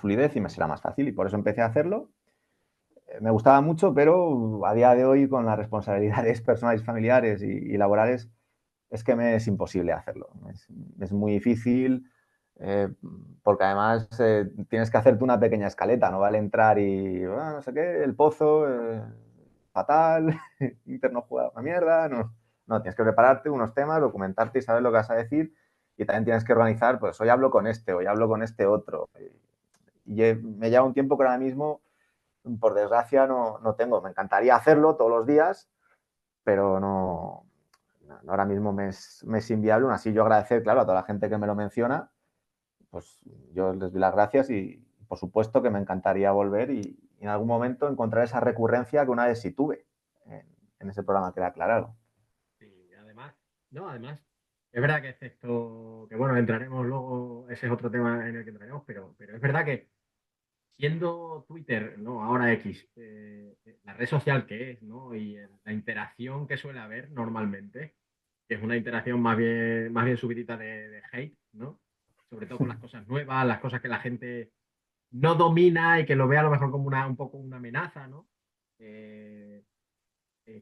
fluidez y me será más fácil. Y por eso empecé a hacerlo. Me gustaba mucho, pero a día de hoy con las responsabilidades personales, familiares y laborales es que me es imposible hacerlo. Es muy difícil porque además tienes que hacerte una pequeña escaleta, no vale entrar y no sé qué, el pozo, fatal, Inter no juega una mierda, no, tienes que prepararte unos temas, documentarte y saber lo que vas a decir y también tienes que organizar, pues hoy hablo con este, hoy hablo con este otro. Y me lleva un tiempo que ahora mismo por desgracia no tengo. Me encantaría hacerlo todos los días, pero ahora mismo me es inviable. Aún así yo agradecer, claro, a toda la gente que me lo menciona, pues yo les doy las gracias y por supuesto que me encantaría volver y en algún momento encontrar esa recurrencia que una vez sí tuve en ese programa que era aclarado. Sí, además, no, además, es verdad que excepto, que bueno, entraremos luego, ese es otro tema en el que entraremos, pero es verdad que siendo Twitter, no, ahora X, la red social que es, ¿no? Y la interacción que suele haber normalmente, que es una interacción más bien subidita de hate, ¿no? Sobre todo con las cosas nuevas, las cosas que la gente no domina y que lo ve a lo mejor como un poco una amenaza, ¿no? Eh,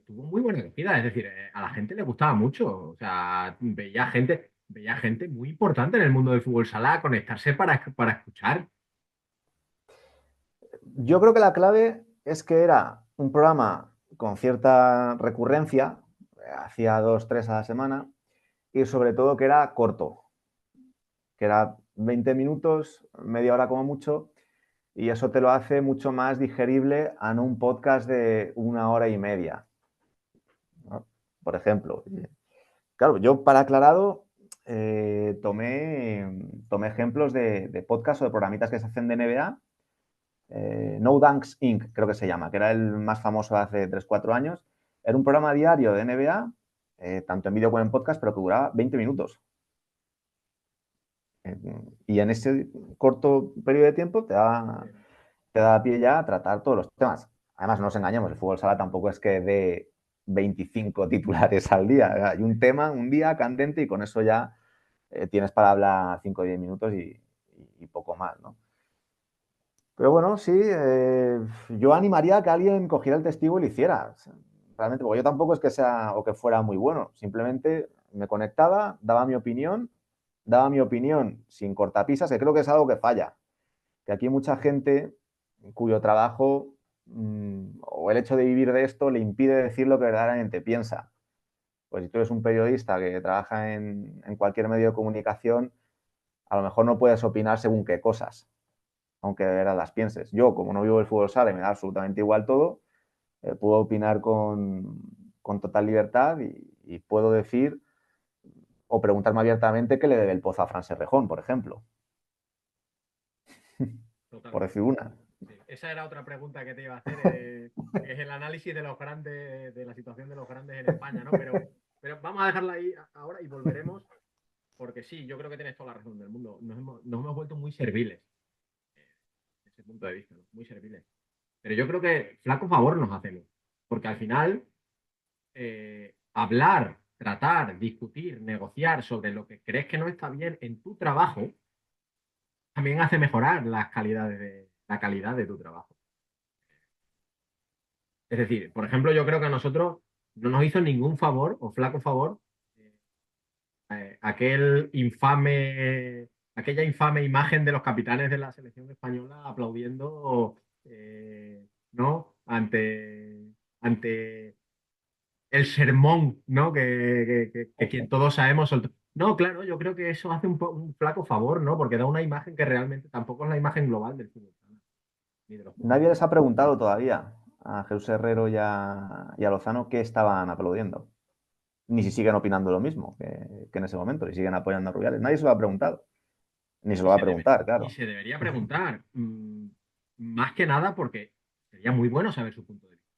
tuvo muy buena acogida, es decir, a la gente le gustaba mucho, o sea, veía gente muy importante en el mundo del fútbol sala conectarse para escuchar. Yo creo que la clave es que era un programa con cierta recurrencia, hacía dos, tres a la semana, y sobre todo que era corto, que era 20 minutos, media hora como mucho, y eso te lo hace mucho más digerible a no un podcast de una hora y media, ¿no? Por ejemplo. Claro, yo para aclarado tomé ejemplos de podcast o de programitas que se hacen de NBA. No Dunks Inc., creo que se llama, que era el más famoso hace 3 4 años. Era un programa diario de NBA, tanto en vídeo como en podcast, pero que duraba 20 minutos. Eh, y en ese corto periodo de tiempo te da pie ya a tratar todos los temas. Además, no nos engañemos, el fútbol sala tampoco es que dé 25 titulares al día. Hay un tema, un día candente y con eso ya tienes para hablar 5 o 10 minutos y poco más, ¿no? Pero bueno, sí, yo animaría a que alguien cogiera el testigo y lo hiciera. O sea, realmente, porque yo tampoco es que sea o que fuera muy bueno. Simplemente me conectaba, daba mi opinión sin cortapisas, que creo que es algo que falla. Que aquí hay mucha gente cuyo trabajo o el hecho de vivir de esto le impide decir lo que verdaderamente piensa. Pues si tú eres un periodista que trabaja en cualquier medio de comunicación, a lo mejor no puedes opinar según qué cosas, aunque de verdad las pienses. Yo, como no vivo el fútbol sala y me da absolutamente igual todo, puedo opinar con total libertad y puedo decir o preguntarme abiertamente qué le debe el Pozo a Fran Serrejón, por ejemplo, por Totalmente. decir una. Sí. Esa era otra pregunta que te iba a hacer, que es el análisis de los grandes, de la situación de los grandes en España, ¿no? Pero vamos a dejarla ahí ahora y volveremos, porque sí, yo creo que tienes toda la razón del mundo. Nos hemos vuelto muy serviles, desde ese punto de vista, ¿no? Muy serviles. Pero yo creo que flaco favor nos hacemos, porque al final hablar, tratar, discutir, negociar sobre lo que crees que no está bien en tu trabajo, también hace mejorar la calidad de tu trabajo. Es decir, por ejemplo, yo creo que a nosotros no nos hizo ningún favor o flaco favor aquella infame imagen de los capitanes de la selección española aplaudiendo, ¿no? Ante el sermón, ¿no? Que quien todos sabemos soltó. No, claro, yo creo que eso hace un flaco favor, ¿no? Porque da una imagen que realmente tampoco es la imagen global del fútbol, ¿no? Ni de los Nadie jugadores. les ha preguntado todavía a Jesús Herrero y a Lozano qué estaban aplaudiendo. Ni si siguen opinando lo mismo que en ese momento, si siguen apoyando a Rubiales. Nadie se lo ha preguntado. Ni se lo va a preguntar, Y claro. se debería preguntar, más que nada porque sería muy bueno saber su punto de vista.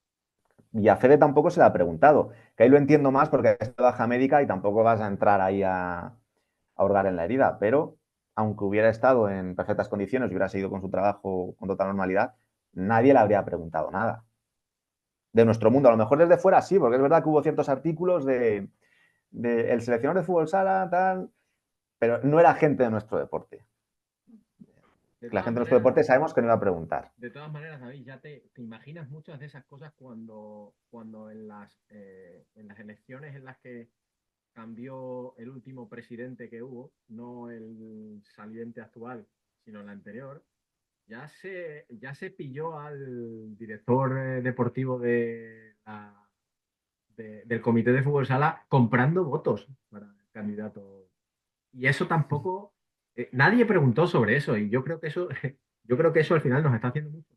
Y a Fede tampoco se le ha preguntado. Que ahí lo entiendo más porque es de baja médica y tampoco vas a entrar ahí a hurgar en la herida. Pero aunque hubiera estado en perfectas condiciones y hubiera seguido con su trabajo con total normalidad, nadie le habría preguntado nada. De nuestro mundo, a lo mejor desde fuera sí, porque es verdad que hubo ciertos artículos de el seleccionador de fútbol sala, tal, pero no era gente de nuestro deporte. De La todas gente de nuestro maneras, deporte sabemos que no iba a preguntar. David, ya te imaginas muchas de esas cosas cuando en las elecciones en las que cambió el último presidente que hubo, no el saliente actual, sino el anterior, ya se pilló al director deportivo del comité de fútbol sala comprando votos para el candidato. Y eso tampoco, nadie preguntó sobre eso y yo creo que eso, yo creo que eso al final nos está haciendo mucho.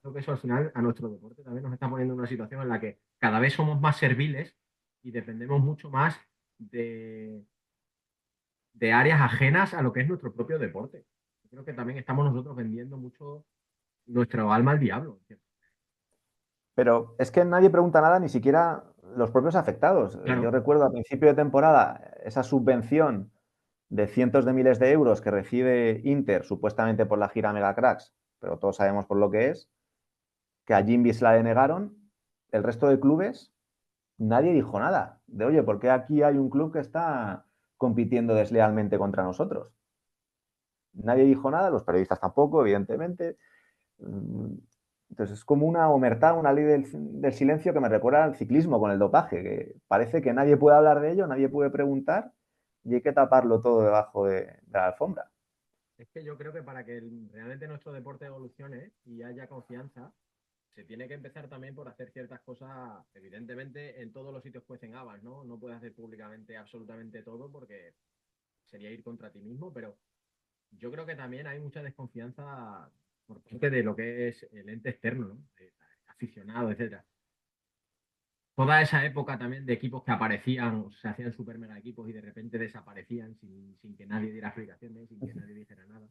Creo que eso al final a nuestro deporte también nos está poniendo en una situación en la que cada vez somos más serviles y dependemos mucho más de, de áreas ajenas a lo que es nuestro propio deporte. Yo creo que también estamos nosotros vendiendo mucho nuestro alma al diablo. Pero es que nadie pregunta nada, ni siquiera los propios afectados. Yo Claro, recuerdo a principio de temporada esa subvención de cientos de miles de euros que recibe Inter, supuestamente por la gira Mega Cracks, pero todos sabemos por lo que es, que a Jimby se la denegaron el resto de clubes, nadie dijo nada. De, oye, ¿por qué aquí hay un club que está compitiendo deslealmente contra nosotros? Nadie dijo nada, los periodistas tampoco, evidentemente. Entonces es como una omertá, una ley del silencio que me recuerda al ciclismo con el dopaje, que parece que nadie puede hablar de ello, nadie puede preguntar y hay que taparlo todo debajo de la alfombra. Es que yo creo que para que realmente nuestro deporte evolucione y haya confianza, se tiene que empezar también por hacer ciertas cosas. Evidentemente, en todos los sitios cuecen habas, ¿no? No puedes hacer públicamente absolutamente todo porque sería ir contra ti mismo, pero yo creo que también hay mucha desconfianza por parte de lo que es el ente externo, ¿no? Aficionado, etcétera. Toda esa época también de equipos que aparecían, se hacían super mega equipos y de repente desaparecían sin que nadie diera explicaciones, sin que nadie dijera nada.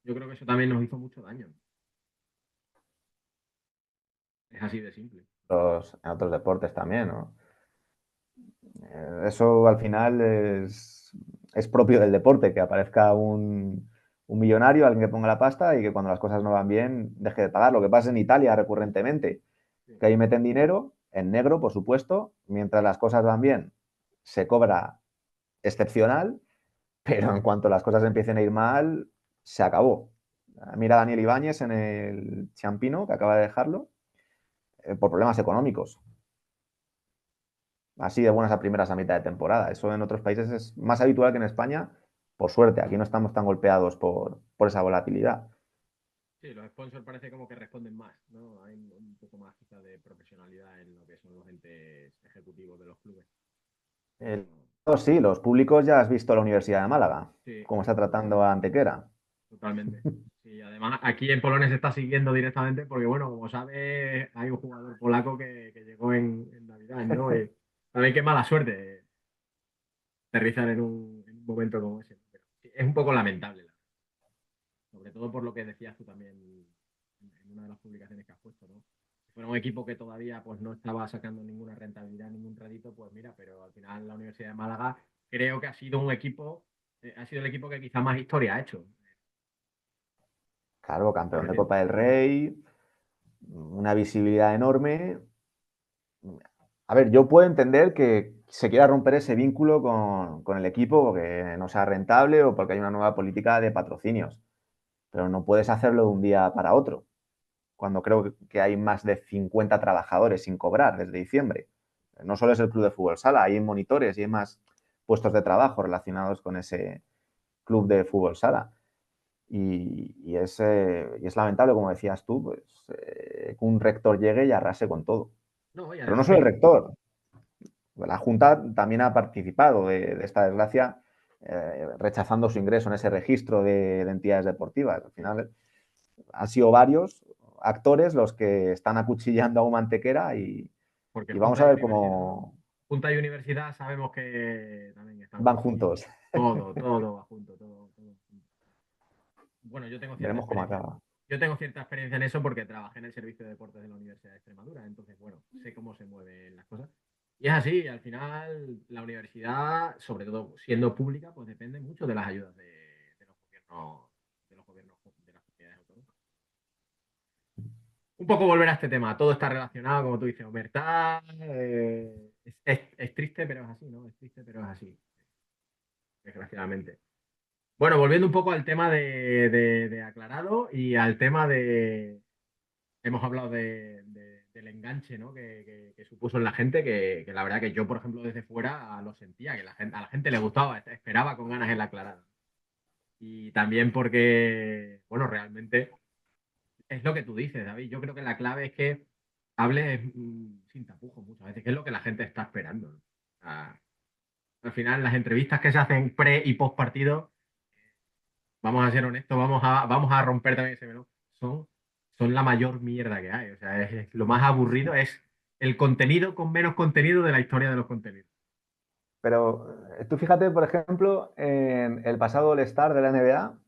Yo creo que eso también nos hizo mucho daño. Es así de simple. En otros deportes también, ¿no? Eso al final es propio del deporte, que aparezca un millonario, alguien que ponga la pasta y que cuando las cosas no van bien deje de pagar. Lo que pasa en Italia recurrentemente, Sí. que ahí meten dinero, en negro, por supuesto, mientras las cosas van bien, se cobra excepcional, pero en cuanto las cosas empiecen a ir mal, se acabó. Mira a Daniel Ibáñez en el Ciampino, que acaba de dejarlo, por problemas económicos. Así de buenas a primeras a mitad de temporada. Eso en otros países es más habitual que en España, por suerte. Aquí no estamos tan golpeados por esa volatilidad. Sí, los sponsors parece como que responden más, ¿no? Hay un poco más quizá de profesionalidad en lo que son los entes ejecutivos de los clubes. El, Pero, sí, los públicos ya has visto la Universidad de Málaga, sí, cómo está tratando a Antequera. totalmente. Sí, además aquí en Polonia se está siguiendo directamente porque, bueno, como sabes, hay un jugador polaco que llegó en Navidad, ¿no? Y también qué mala suerte aterrizar en un momento como ese. Pero sí, es un poco lamentable, sobre todo por lo que decías tú también en una de las publicaciones que has puesto, ¿no? Si fuera un equipo que todavía pues no estaba sacando ninguna rentabilidad, ningún rédito, pues mira, pero al final la Universidad de Málaga creo que ha sido un equipo, ha sido el equipo que quizá más historia ha hecho. Claro, campeón de Reciente. Copa del Rey, una visibilidad enorme. A ver, yo puedo entender que se quiera romper ese vínculo con el equipo porque no sea rentable o porque hay una nueva política de patrocinios, pero no puedes hacerlo de un día para otro, cuando creo que hay más de 50 trabajadores sin cobrar desde diciembre. No solo es el club de fútbol sala, hay monitores y hay más puestos de trabajo relacionados con ese club de fútbol sala. Y es lamentable, como decías tú, pues, que un rector llegue y arrase con todo. No, y Pero no además solo el rector, la Junta también ha participado de esta desgracia, rechazando su ingreso en ese registro de entidades deportivas. Al final han sido varios actores los que están acuchillando a un Mantequera porque y vamos a ver cómo Junta y Universidad sabemos que también están van juntos. juntos. Todo va junto, todo junto. Bueno, Veremos cómo acaba. yo tengo cierta experiencia en eso porque trabajé en el servicio de deportes de la Universidad de Extremadura, entonces, bueno, sé cómo se mueven las cosas. Y es así, al final la universidad, sobre todo siendo pública, pues depende mucho de las ayudas de los gobiernos de las comunidades autónomas. Un poco volver a este tema, todo está relacionado, como tú dices, Omertá, es triste, pero es así, ¿no? Es triste, pero es así, desgraciadamente. Bueno, volviendo un poco al tema de aclarado y al tema de, hemos hablado del enganche, ¿no? Que supuso en la gente, que la verdad que yo, por ejemplo, desde fuera lo sentía, que a la gente le gustaba, esperaba con ganas el aclarado. Y también porque, bueno, realmente es lo que tú dices, David. Yo creo que la clave es que hables sin tapujos muchas veces, que es lo que la gente está esperando, ¿no? Al final, las entrevistas que se hacen pre y post partido, vamos a ser honestos, vamos a romper también ese melón, son, son la mayor mierda que hay. O sea, lo más aburrido es el contenido con menos contenido de la historia de los contenidos. Pero tú fíjate, por ejemplo, en el pasado All-Star de la NBA,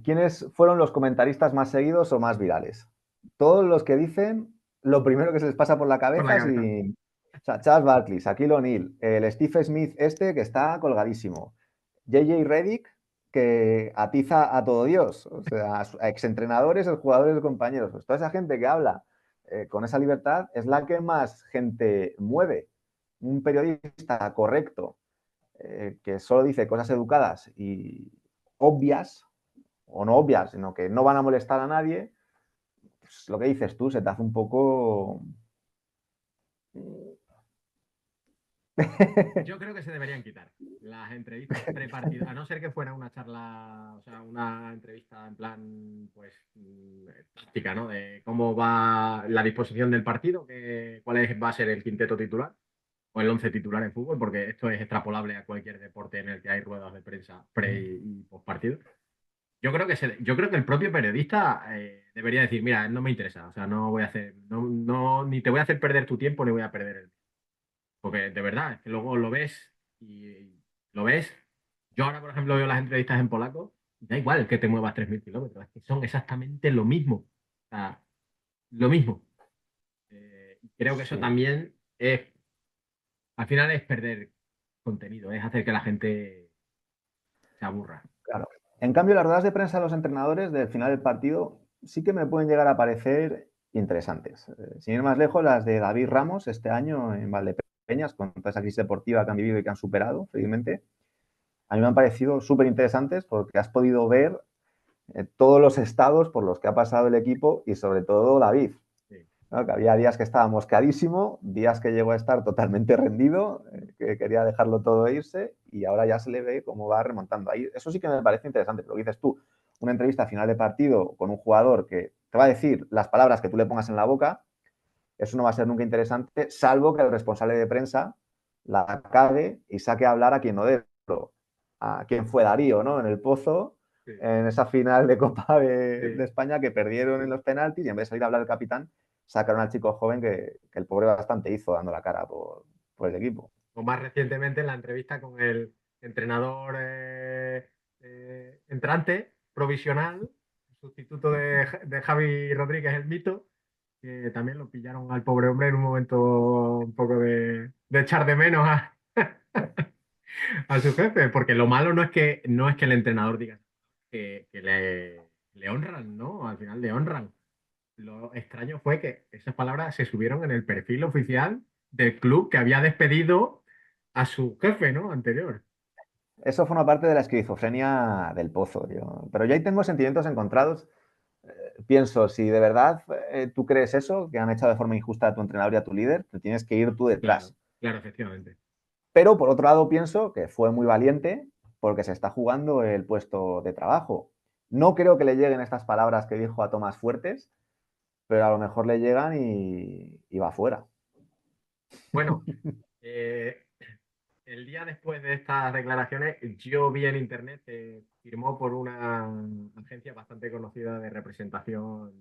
¿quiénes fueron los comentaristas más seguidos o más virales? Todos los que dicen lo primero que se les pasa por la Por la cabeza, cabeza. o sea, Charles Barkley, Shaquille O'Neal, el Steve Smith este que está colgadísimo, JJ Redick que atiza a todo Dios, o sea, a exentrenadores, a jugadores, compañeros, pues toda esa gente que habla con esa libertad, es la que más gente mueve. Un periodista correcto, que solo dice cosas educadas y obvias, o no obvias, sino que no van a molestar a nadie, pues lo que dices tú, se te hace un poco... Yo creo que se deberían quitar las entrevistas prepartido, a no ser que fuera una charla, o sea, una entrevista en plan, pues, táctica, ¿no? De cómo va la disposición del partido, va a ser el quinteto titular o el once titular en fútbol, porque esto es extrapolable a cualquier deporte en el que hay ruedas de prensa pre y post partido. Yo creo que el propio periodista debería decir, mira, no me interesa, o sea, no voy a hacer, ni te voy a hacer perder tu tiempo, ni voy a perder el. Porque de verdad, es que luego lo ves y lo ves. Yo ahora, por ejemplo, veo las entrevistas en polaco, da igual que te muevas 3.000 kilómetros, es que son exactamente lo mismo. O sea, lo mismo. Creo que eso Sí, también al final es perder contenido, es hacer que la gente se aburra. claro. En cambio, las ruedas de prensa de los entrenadores del final del partido sí que me pueden llegar a parecer interesantes. Sin ir más lejos, las de David Ramos este año en Valdepeñas, con toda esa crisis deportiva que han vivido y que han superado, felizmente, a mí me han parecido súper interesantes porque has podido ver todos los estados por los que ha pasado el equipo y sobre todo David. Sí. ¿No? Que había días que estaba mosqueadísimo, días que llegó a estar totalmente rendido, que quería dejarlo todo e irse y ahora ya se le ve cómo va remontando. Ahí, eso sí que me parece interesante, lo que dices tú, una entrevista a final de partido con un jugador que te va a decir las palabras que tú le pongas en la boca, eso no va a ser nunca interesante, salvo que el responsable de prensa la cague y saque a hablar a quien no debe, a quien fue Darío, ¿no? En el Pozo, Sí, en esa final de Copa de sí. España que perdieron en los penaltis y en vez de salir a hablar el capitán, sacaron al chico joven que el pobre bastante hizo dando la cara por el equipo. O más recientemente en la entrevista con el entrenador entrante, provisional, sustituto de Javi Rodríguez, el mito, que también lo pillaron al pobre hombre en un momento un poco de echar de menos a su jefe, porque lo malo no es que el entrenador diga que le honran, ¿no? Al final le honran. Lo extraño fue que esas palabras se subieron en el perfil oficial del club que había despedido a su jefe, ¿no? Anterior. Eso forma parte de la esquizofrenia del Pozo. Pero yo ahí tengo sentimientos encontrados. Pienso, si de verdad tú crees eso, que han echado de forma injusta a tu entrenador y a tu líder, te tienes que ir tú Claro, detrás. claro, efectivamente. Pero por otro lado pienso que fue muy valiente porque se está jugando el puesto de trabajo. No creo que le lleguen estas palabras que dijo a Tomás Fuertes, pero a lo mejor le llegan y va fuera. Bueno, eh, el día después de estas declaraciones, yo vi en internet que firmó por una agencia bastante conocida de representación,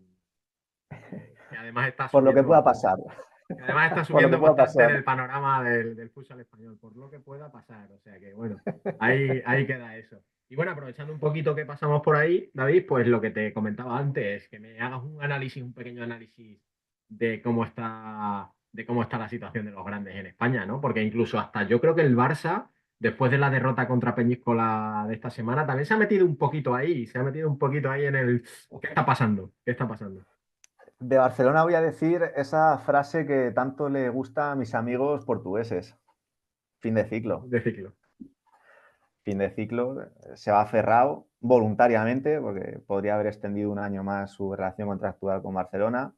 que además está Por lo que subiendo pueda bastante. pasar. Que además está Por lo que subiendo pueda bastante en pasar. el panorama del futsal español, por lo que pueda pasar. O sea que bueno, ahí queda eso. Y bueno, aprovechando un poquito que pasamos por ahí, David, pues lo que te comentaba antes, que me hagas un pequeño análisis de cómo está la situación de los grandes en España, ¿no? Porque incluso hasta yo creo que el Barça, después de la derrota contra Peñíscola de esta semana, también se ha metido un poquito ahí, se ha metido un poquito ahí en el ¿qué está pasando? ¿Qué está pasando? De Barcelona voy a decir esa frase que tanto le gusta a mis amigos portugueses. Fin de ciclo. De ciclo. Fin de ciclo. Se va aferrado voluntariamente porque podría haber extendido un año más su relación contractual con Barcelona.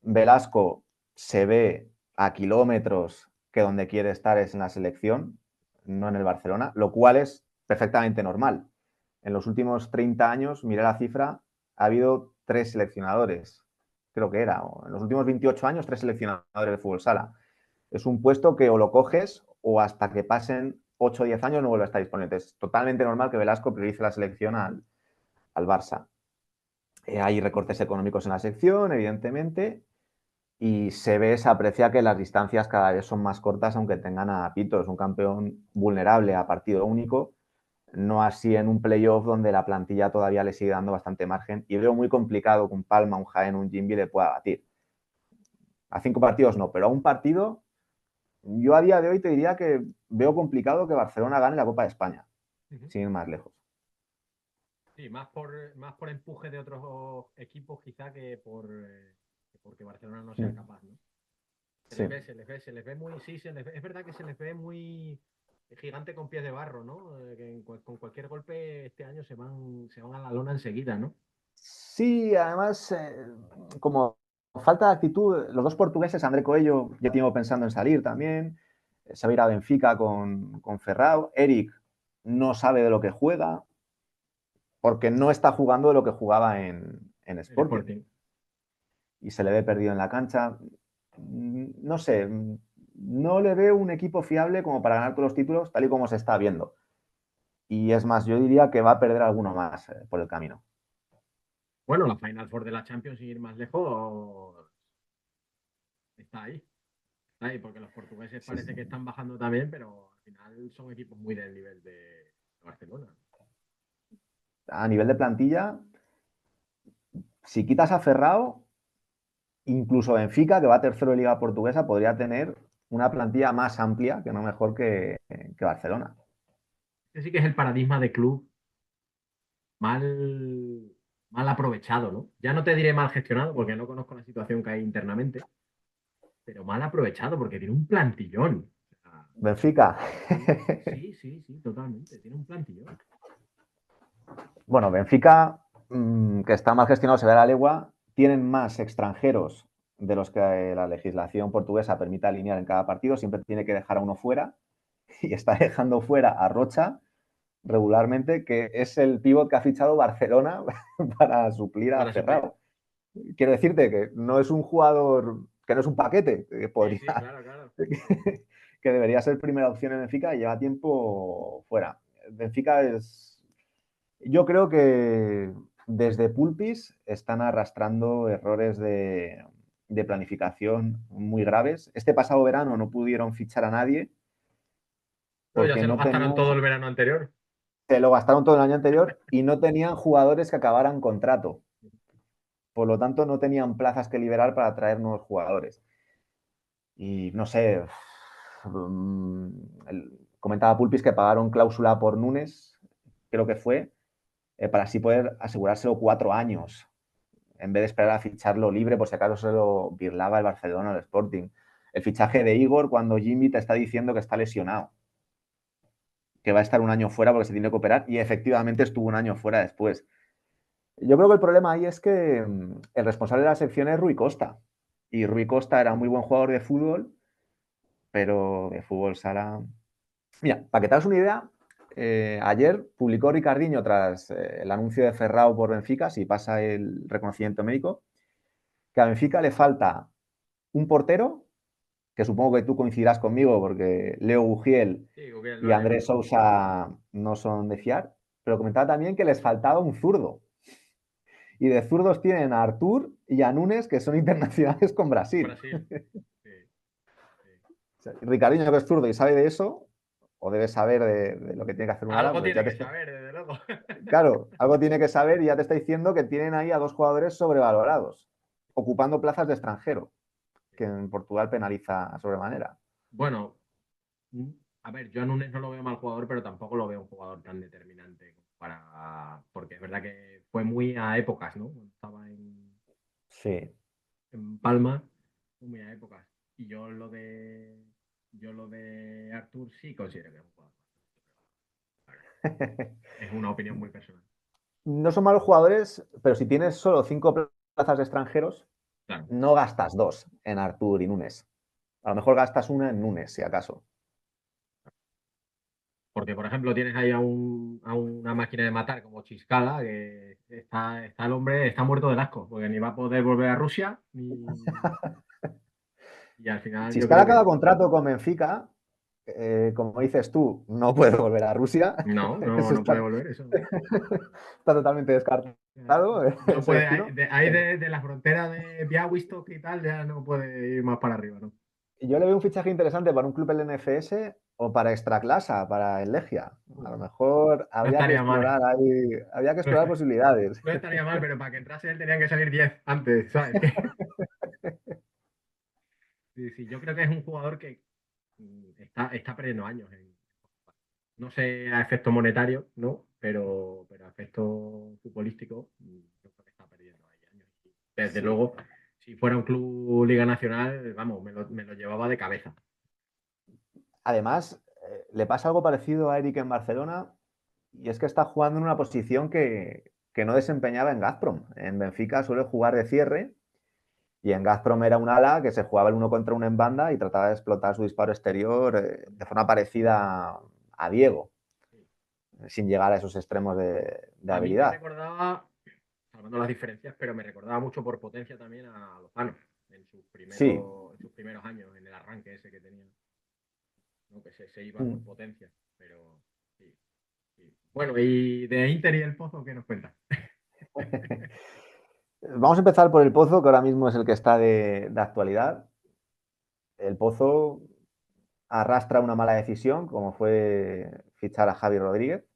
Velasco se ve a kilómetros que donde quiere estar es en la selección, no en el Barcelona, lo cual es perfectamente normal. En los últimos 30 años, miré la cifra, ha habido 3 seleccionadores, creo que era, o en los últimos 28 años, 3 seleccionadores de fútbol sala. Es un puesto que o lo coges o hasta que pasen 8 o 10 años no vuelve a estar disponible. Es totalmente normal que Velasco priorice la selección al Barça. Hay recortes económicos en la sección, evidentemente, y se ve, se aprecia que las distancias cada vez son más cortas, aunque tengan a Pito. Es un campeón vulnerable a partido único, no así en un playoff donde la plantilla todavía le sigue dando bastante margen y veo muy complicado que un Palma, un Jaén, un Jimby le pueda batir. A 5 partidos no, pero a un partido, yo a día de hoy te diría que veo complicado que Barcelona gane la Copa de España, Ujú. sin ir más lejos. Sí, más por empuje de otros equipos quizá que por porque Barcelona no sea Mm. capaz, ¿no? Sí. Se les ve muy, sí, es verdad que se les ve muy gigante con pies de barro, ¿no? Con cualquier golpe este año se van a la lona enseguida, ¿no? Sí, además, como falta de actitud, los dos portugueses, André Coello, ya tengo pensando en salir también. Se va a ir a Benfica con Ferrao. Eric no sabe de lo que juega, porque no está jugando de lo que jugaba en El Sporting. Sporting. Y se le ve perdido en la cancha. No sé, no le veo un equipo fiable como para ganar todos los títulos, tal y como se está viendo. Y es más, yo diría que va a perder alguno más por el camino. Bueno, la Final Four de la Champions, sin ir más lejos, está ahí. Está ahí, porque los portugueses Sí, sí. parece que están bajando también, pero al final son equipos muy del nivel de Barcelona. A nivel de plantilla, si quitas a Ferrao, incluso Benfica, que va tercero de Liga Portuguesa, podría tener una plantilla más amplia, que no mejor que Barcelona. Este sí que es el paradigma de club mal, mal aprovechado, ¿no? Ya no te diré mal gestionado, porque no conozco la situación que hay internamente, pero mal aprovechado, porque tiene un plantillón. O sea, Benfica, sí, sí, sí, sí, totalmente. Tiene un plantillón. bueno, Benfica, que está mal gestionado, se ve a la legua, tienen más extranjeros de los que la legislación portuguesa permite alinear en cada partido, siempre tiene que dejar a uno fuera y está dejando fuera a Rocha regularmente, que es el pívot que ha fichado Barcelona para suplir a Para suplir. Ferrao. Quiero decirte que no es un jugador, que no es un paquete, que Sí, podría, sí, claro, claro. que debería ser primera opción en Benfica y lleva tiempo fuera. Benfica es, yo creo que desde Pulpis están arrastrando errores de planificación muy graves. Este pasado verano no pudieron fichar a nadie No, ya porque se lo no gastaron tenían, todo el verano anterior. se lo gastaron todo el año anterior y no tenían jugadores que acabaran contrato. Por lo tanto, no tenían plazas que liberar para traer nuevos jugadores. Y no sé, comentaba Pulpis que pagaron cláusula por Núñez, creo que fue, para así poder asegurárselo 4 años, en vez de esperar a ficharlo libre por si acaso se lo birlaba el Barcelona o el Sporting. El fichaje de Igor cuando Jimmy te está diciendo que está lesionado, que va a estar un año fuera porque se tiene que operar y efectivamente estuvo un año fuera después. Yo creo que el problema ahí es que el responsable de la sección es Rui Costa. Y Rui Costa era muy buen jugador de fútbol, pero de fútbol sala. Mira, para que te hagas una idea, ayer publicó Ricardiño tras el anuncio de Ferrao por Benfica, si pasa el reconocimiento médico, que a Benfica le falta un portero, que supongo que tú coincidirás conmigo porque Leo Bugiel Sí, bien, y no llega. Andrés Sousa no son de fiar, pero comentaba también que les faltaba un zurdo. Y de zurdos tienen a Artur y a Nunes, que son internacionales con Brasil. Brasil. Sí, sí. O sea, Ricardinho, que es zurdo y sabe de eso, o debe saber de lo que tiene que hacer un ala, Algo pues tiene ya te que está... saber, desde luego. Claro, algo tiene que saber y ya te está diciendo que tienen ahí a dos jugadores sobrevalorados, ocupando plazas de extranjero, que en Portugal penaliza sobremanera. Bueno, a ver, yo a Núñez no lo veo mal jugador, pero tampoco lo veo un jugador tan determinante como para. Porque es verdad que fue muy a épocas, ¿no? Cuando estaba Sí. en Palma, fue muy a épocas. Y yo lo de Artur sí considero que es un jugador. La verdad. Es una opinión muy personal. No son malos jugadores, pero si tienes solo 5 plazas de extranjeros, Claro. no gastas dos en Artur y Nunes. A lo mejor gastas una en Nunes, si acaso. Porque, por ejemplo, tienes ahí a una máquina de matar como Chiscala, que está el hombre, está muerto del asco, porque ni va a poder volver a Rusia, y al final yo Chiscara creo acaba que contrato con Benfica, como dices tú, no puede volver a Rusia. no, no, Eso no puede está, volver eso. está totalmente descartado, No ese puede, destino. ahí de la frontera de Białystok y tal, ya no puede ir más para arriba, ¿no? Yo le veo un fichaje interesante para un club del NFS o para Extraclasa, para el Legia. A lo mejor No habría que estaría mal. explorar ahí, habría que explorar posibilidades. No estaría mal, pero para que entrase él tenían que salir 10 antes, ¿sabes? Sí, sí, yo creo que es un jugador que está perdiendo años. No sé a efecto monetario, ¿no? Pero a efecto futbolístico, yo creo que está perdiendo ahí años. Desde Sí. luego, si fuera un club Liga Nacional, vamos, me lo llevaba de cabeza. Además, le pasa algo parecido a Eric en Barcelona, y es que está jugando en una posición que no desempeñaba en Gazprom. En Benfica suele jugar de cierre y en Gazprom era un ala que se jugaba el uno contra uno en banda y trataba de explotar su disparo exterior de forma parecida a Diego, sin llegar a esos extremos de A mí me habilidad. recordaba, salvando las diferencias, pero me recordaba mucho por potencia también a Lozano Sí. en sus primeros años, en el arranque ese que tenía, ¿no? Que se iba por Mm. potencia, pero sí, sí. Bueno, y de Inter y el Pozo, ¿qué nos cuenta? Vamos a empezar por el Pozo, que ahora mismo es el que está de actualidad. El Pozo arrastra una mala decisión, como fue fichar a Javi Rodríguez.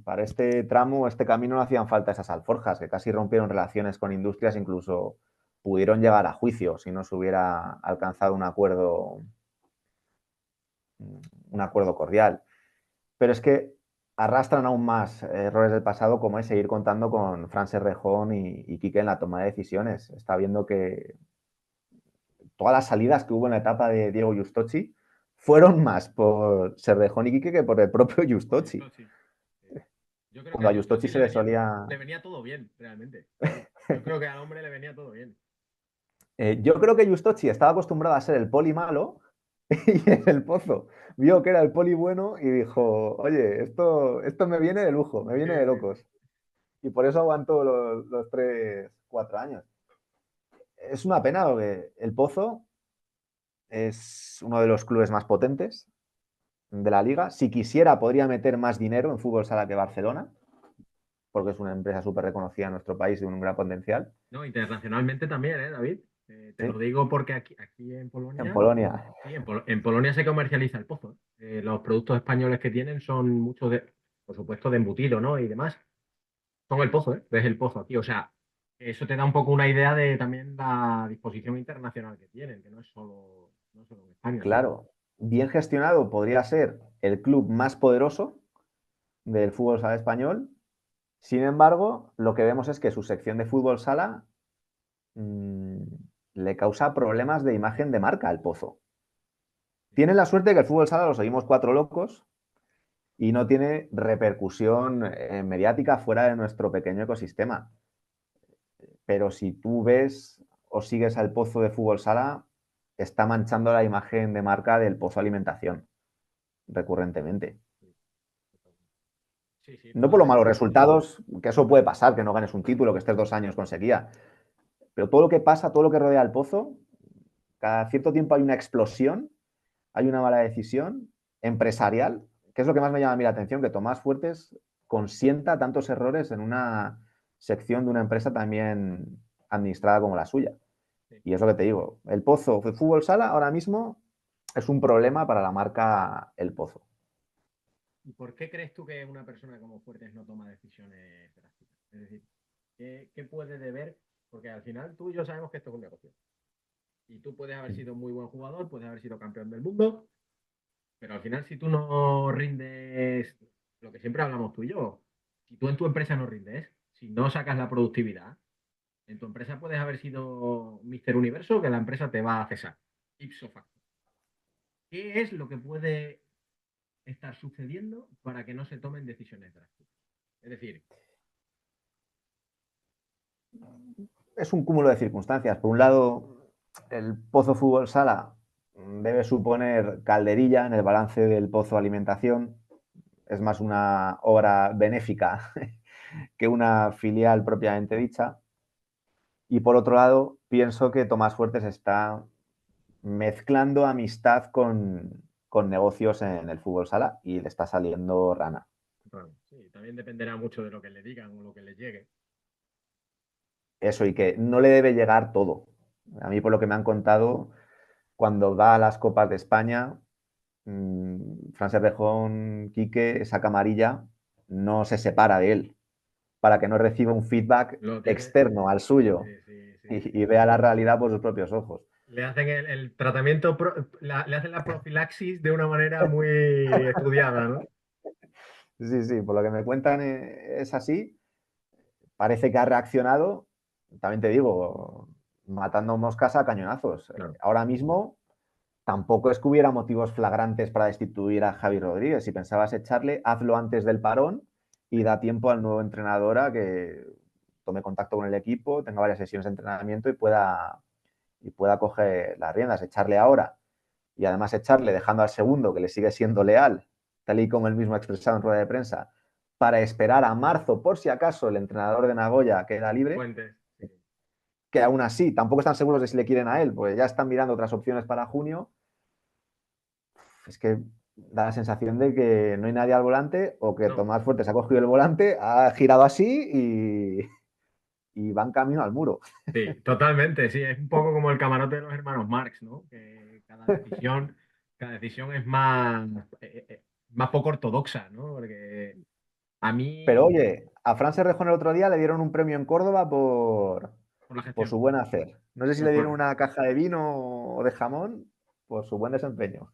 Para este tramo, este camino, no hacían falta esas alforjas, que casi rompieron relaciones con industrias, incluso pudieron llegar a juicio si no se hubiera alcanzado un acuerdo cordial. Pero es que arrastran aún más errores del pasado, como es seguir contando con Fran Serrejón y Quique en la toma de decisiones. Está viendo que todas las salidas que hubo en la etapa de Diego Justochi fueron más por Serrejón y Quique que por el propio Justochi. Justochi. Sí. Yo creo que Cuando a a Justochi Justochi se le solía... le venía todo bien, realmente, David. Yo creo que al hombre le venía todo bien. Yo creo que Justochi estaba acostumbrado a ser el poli malo y en el Pozo vio que era el poli bueno y dijo, oye, esto me viene de lujo, me Sí, viene de sí, sí. locos. Y por eso aguantó los 3, 4 años. Es una pena porque el Pozo es uno de los clubes más potentes de la liga. Si quisiera, podría meter más dinero en fútbol sala que Barcelona, porque es una empresa súper reconocida en nuestro país y de un gran potencial. No, internacionalmente también, David? Te lo ¿Sí? digo porque aquí en En Polonia, Polonia, sí, en Polonia se comercializa el pozo. Los productos españoles que tienen son muchos por supuesto, de embutido, ¿no? Y demás. Son el pozo, ¿eh? Es el pozo aquí. O sea, eso te da un poco una idea de también la disposición internacional que tienen, que no es solo en España, ¿no? claro, bien gestionado podría ser el club más poderoso del fútbol sala español. Sin embargo, lo que vemos es que su sección de fútbol sala mmm, le causa problemas de imagen de marca al Pozo. Tienen la suerte de que el fútbol sala lo seguimos cuatro locos y no tiene repercusión mediática fuera de nuestro pequeño ecosistema. Pero si tú ves o sigues al Pozo de fútbol sala, está manchando la imagen de marca del Pozo Alimentación recurrentemente. Sí, sí, No por los malos totalmente. resultados, que eso puede pasar, que no ganes un título, que estés 2 años con sequía, pero todo lo que pasa, todo lo que rodea al Pozo, cada cierto tiempo hay una explosión, hay una mala decisión empresarial, que es lo que más me llama a mí la atención, que Tomás Fuertes consienta tantos errores en una sección de una empresa también administrada como la suya. Sí. Y es lo que te digo, el Pozo de fútbol sala ahora mismo es un problema para la marca El Pozo. ¿Y por qué crees tú que una persona como Fuertes no toma decisiones drásticas? Es decir, ¿qué puede deber? Porque al final tú y yo sabemos que esto es un negocio. Y tú puedes haber sido un muy buen jugador, puedes haber sido campeón del mundo, pero al final si tú no rindes, lo que siempre hablamos tú y yo, si tú en tu empresa no rindes, si no sacas la productividad, en tu empresa puedes haber sido Mister Universo, que la empresa te va a cesar. Ipso facto. ¿Qué es lo que puede estar sucediendo para que no se tomen decisiones drásticas? Es decir, Es un cúmulo de circunstancias. Por un lado, el Pozo Fútbol Sala debe suponer calderilla en el balance del Pozo Alimentación. Es más una obra benéfica que una filial propiamente dicha. Y por otro lado, pienso que Tomás Fuertes está mezclando amistad con negocios en el fútbol sala y le está saliendo rana. bueno, sí, también dependerá mucho de lo que le digan o lo que le llegue. Eso, y que no le debe llegar todo. A mí, por lo que me han contado, cuando va a las Copas de España, Fran Serrejón, Quique, saca amarilla, no se separa de él para que no reciba un feedback Lo tiene, externo al suyo sí, sí, sí, sí. y vea la realidad por sus propios ojos. Le hacen el tratamiento, le hacen la profilaxis de una manera muy estudiada, ¿no? Sí, sí, por lo que me cuentan es así. Parece que ha reaccionado. también te digo, matando moscas a cañonazos. Claro. Ahora mismo tampoco es que hubiera motivos flagrantes para destituir a Javi Rodríguez. Si pensabas echarle, hazlo antes del parón y da tiempo al nuevo entrenador a que tome contacto con el equipo, tenga varias sesiones de entrenamiento y pueda coger las riendas. Echarle ahora y además echarle dejando al segundo, que le sigue siendo leal, tal y como él mismo ha expresado en rueda de prensa, para esperar a marzo por si acaso el entrenador de Nagoya queda libre, Fuentes. Sí. que aún así tampoco están seguros de si le quieren a él, pues ya están mirando otras opciones para junio. Es que da la sensación de que no hay nadie al volante o que No, Tomás Fuentes ha cogido el volante, ha girado así y va en camino al muro. sí, totalmente, sí, es un poco como el camarote de los hermanos Marx, ¿no? Que cada decisión es más poco ortodoxa, ¿no? Porque a Pero mí, oye, a Fran Serrejón el otro día le dieron un premio en Córdoba por la por gestión, su buen hacer. No sé si por, le dieron por- una caja de vino o de jamón por su buen desempeño.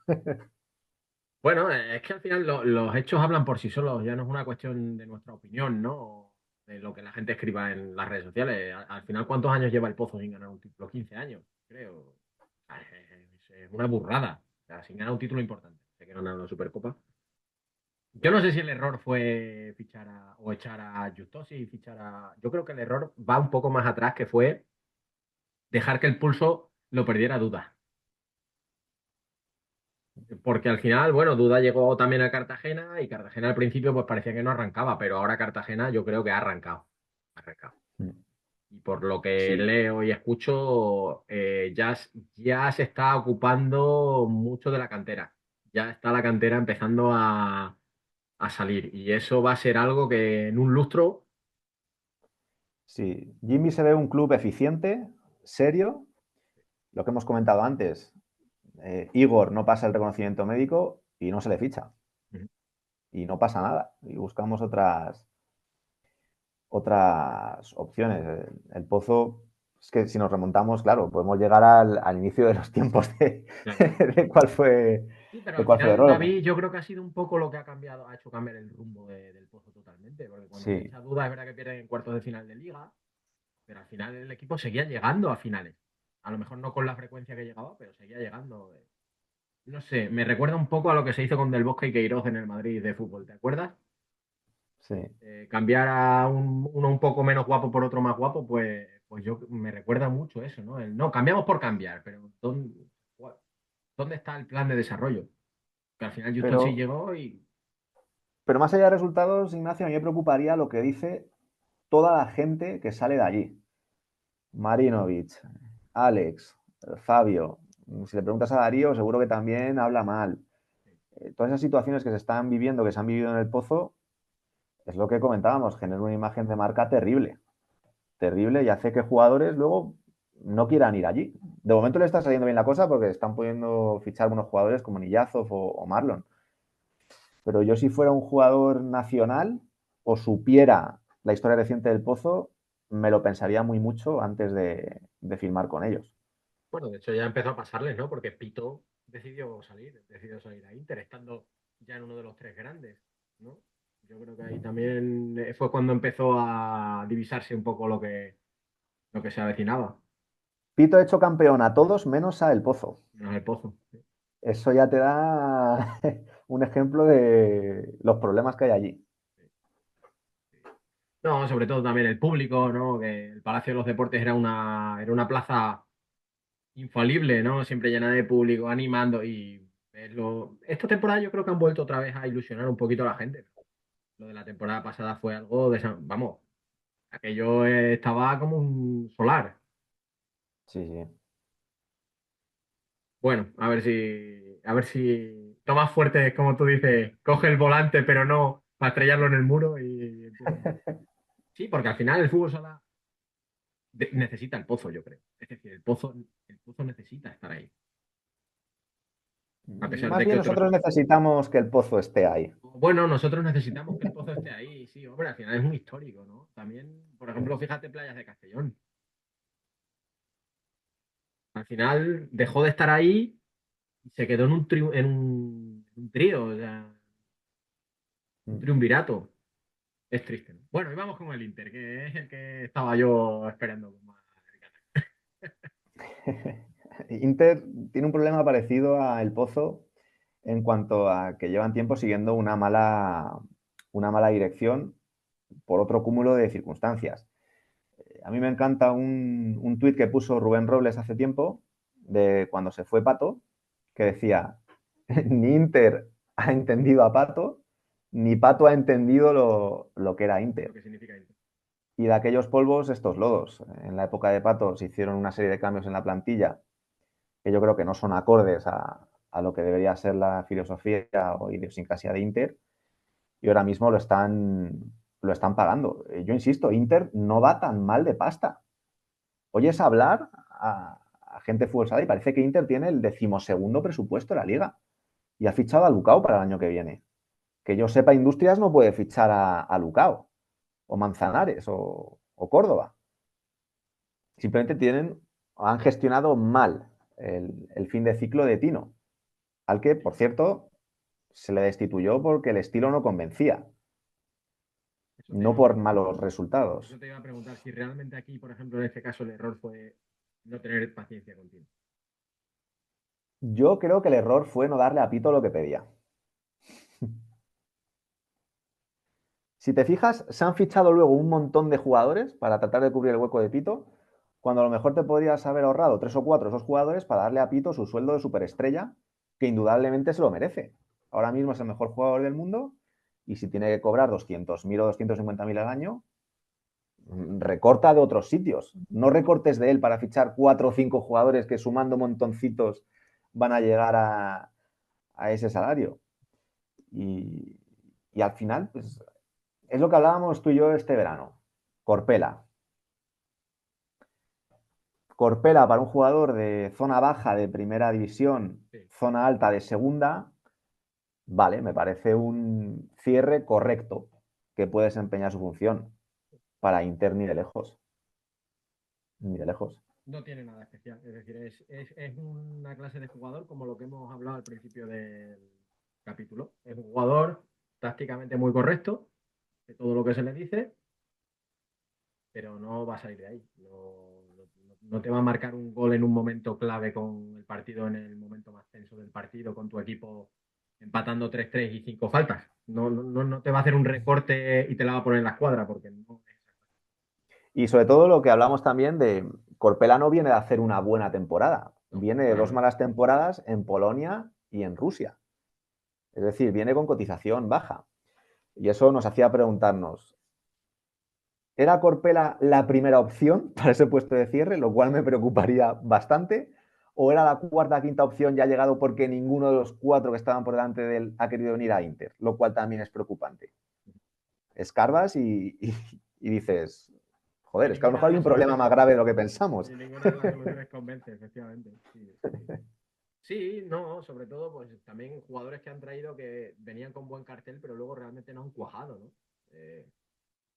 Bueno, es que al final los hechos hablan por sí solos, ya no es una cuestión de nuestra opinión, ¿no? O de lo que la gente escriba en las redes sociales. Al final, ¿cuántos años lleva el Pozo sin ganar un título? 15 años, creo. Es una burrada. O sea, sin ganar un título importante. Sé que ganar una Supercopa. Yo no sé si el error fue o echar a Justosi y fichar a. Yo creo que el error va un poco más atrás, que fue dejar que el pulso lo perdiera Duda. Porque al final, bueno, Duda llegó también a Cartagena y Cartagena al principio pues parecía que no arrancaba, pero ahora Cartagena yo creo que ha arrancado. Ha arrancado. Y por lo que Sí, leo y escucho, ya se está ocupando mucho de la cantera. Ya está la cantera empezando a salir. Y eso va a ser algo que en un lustro. sí. Jimmy se ve un club eficiente, serio, lo que hemos comentado antes. Igor no pasa el reconocimiento médico y no se le ficha. Y no pasa nada. Y buscamos otras opciones. El Pozo, es que si nos remontamos, claro, podemos llegar al inicio de los tiempos de, Claro. de cuál fue, Sí, pero de al cuál fue el final, error. David, yo creo que ha sido un poco lo que ha cambiado, ha hecho cambiar el rumbo del Pozo totalmente. Porque cuando se Sí, echa duda, es verdad que pierden en cuartos de final de liga, pero al final el equipo seguía llegando a finales. A lo mejor no con la frecuencia que llegaba, pero seguía llegando. No sé, me recuerda un poco a lo que se hizo con Del Bosque y Queiroz en el Madrid de fútbol, ¿te acuerdas? sí. Cambiar a uno un poco menos guapo por otro más guapo, pues yo me recuerda mucho eso, ¿no? No, cambiamos por cambiar, pero ¿dónde está el plan de desarrollo? Que al final Justo sí Pero, llegó y. pero más allá de resultados, Ignacio, a mí me preocuparía lo que dice toda la gente que sale de allí. Marinovic, Alex, Fabio. Si le preguntas a Darío, seguro que también habla mal. Todas esas situaciones que se están viviendo, que se han vivido en el Pozo, es lo que comentábamos, genera una imagen de marca terrible, terrible y hace que jugadores luego no quieran ir allí. De momento le está saliendo bien la cosa porque están pudiendo fichar buenos jugadores como Niyazov o Marlon. Pero yo si fuera un jugador nacional o supiera la historia reciente del Pozo, me lo pensaría muy mucho antes de firmar con ellos. Bueno, de hecho ya empezó a pasarles, ¿no? Porque Pito decidió salir a Inter, estando ya en uno de los tres grandes, ¿no? Yo creo que ahí también fue cuando empezó a divisarse un poco lo que se avecinaba. Pito ha hecho campeón a todos menos a El Pozo. No es el Pozo. Eso ya te da un ejemplo de los problemas que hay allí. No, sobre todo también el público, ¿no? Que el Palacio de los Deportes era una plaza infalible, ¿no? Siempre llena de público, animando esta temporada yo creo que han vuelto otra vez a ilusionar un poquito a la gente. Lo de la temporada pasada fue algo vamos, aquello estaba como un solar. Sí, sí. Bueno, a ver si Tomás Fuerte, como tú dices, coge el volante, pero no para estrellarlo en el muro y empieza. Sí, porque al final el fútbol sala necesita el Pozo, yo creo. Es decir, el Pozo necesita estar ahí. A pesar Más de que bien otros. nosotros necesitamos que el Pozo esté ahí. Bueno, nosotros necesitamos que el Pozo esté ahí, sí, hombre, al final es un histórico, ¿no? También, por ejemplo, fíjate Playas de Castellón. Al final dejó de estar ahí y se quedó en un trío, o sea, un triunvirato. Es triste, ¿no? Bueno, y vamos con el Inter, que es el que estaba yo esperando con más. Inter tiene un problema parecido a El Pozo en cuanto a que llevan tiempo siguiendo una mala dirección por otro cúmulo de circunstancias. A mí me encanta un tuit que puso Rubén Robles hace tiempo, de cuando se fue Pato, que decía, ni Inter ha entendido a Pato, ni Pato ha entendido lo que era Lo Inter. que significa Inter. Y de aquellos polvos, estos lodos. En la época de Pato se hicieron una serie de cambios en la plantilla que yo creo que no son acordes a lo que debería ser la filosofía o idiosincrasia de Inter, y ahora mismo lo están pagando. Yo insisto, Inter no va tan mal de pasta. Oyes hablar a gente futbolizada y parece que Inter tiene el 12º presupuesto de la liga y ha fichado a Lucao para el año que viene. Que yo sepa, Industrias no puede fichar a Lucao o Manzanares o Córdoba. Simplemente han gestionado mal el fin de ciclo de Tino, al que, por cierto, se le destituyó porque el estilo no convencía, Eso te no iba a por preguntar. malos resultados. Eso te iba a preguntar si realmente aquí, por ejemplo, en este caso, el error fue no tener paciencia contigo. Yo creo que el error fue no darle a Pito lo que pedía. Si te fijas, se han fichado luego un montón de jugadores para tratar de cubrir el hueco de Pito, cuando a lo mejor te podrías haber ahorrado 3 o 4 de esos jugadores para darle a Pito su sueldo de superestrella, que indudablemente se lo merece. Ahora mismo es el mejor jugador del mundo y si tiene que cobrar 200.000 o 250.000 al año, recorta de otros sitios. No recortes de él para fichar 4 o 5 jugadores que sumando montoncitos van a llegar a ese salario. Y al final, pues, es lo que hablábamos tú y yo este verano. Corpela. Corpela para un jugador de zona baja de primera división, Sí, zona alta de segunda, vale, me parece un cierre correcto que puede desempeñar su función. Para Inter ni de lejos. Ni de lejos. no tiene nada especial. Es decir, es una clase de jugador como lo que hemos hablado al principio del capítulo. Es un jugador tácticamente muy correcto, de todo lo que se le dice, pero no va a salir de ahí. No te va a marcar un gol en un momento clave con el partido, en el momento más tenso del partido, con tu equipo empatando 3-3 y 5 faltas. No te va a hacer un recorte y te la va a poner en la escuadra, porque no. Y sobre todo lo que hablamos también de Corpela no viene de hacer una buena temporada, No, viene de para 2 nada. malas temporadas en Polonia y en Rusia. Es decir, viene con cotización baja. Y eso nos hacía preguntarnos, ¿era Corpela la primera opción para ese puesto de cierre, lo cual me preocuparía bastante? ¿O era la cuarta, quinta opción ya ha llegado porque ninguno de los 4 que estaban por delante de él ha querido venir a Inter? Lo cual también es preocupante. Escarbas y dices, Y joder, es que a lo ninguna mejor de hay las un problema más soluciones, grave de lo que pensamos. y ninguna de las soluciones convence, efectivamente. Sí, sí, sí. Sí, no, sobre todo, pues también jugadores que han traído que venían con buen cartel, pero luego realmente no han cuajado, ¿no? Eh,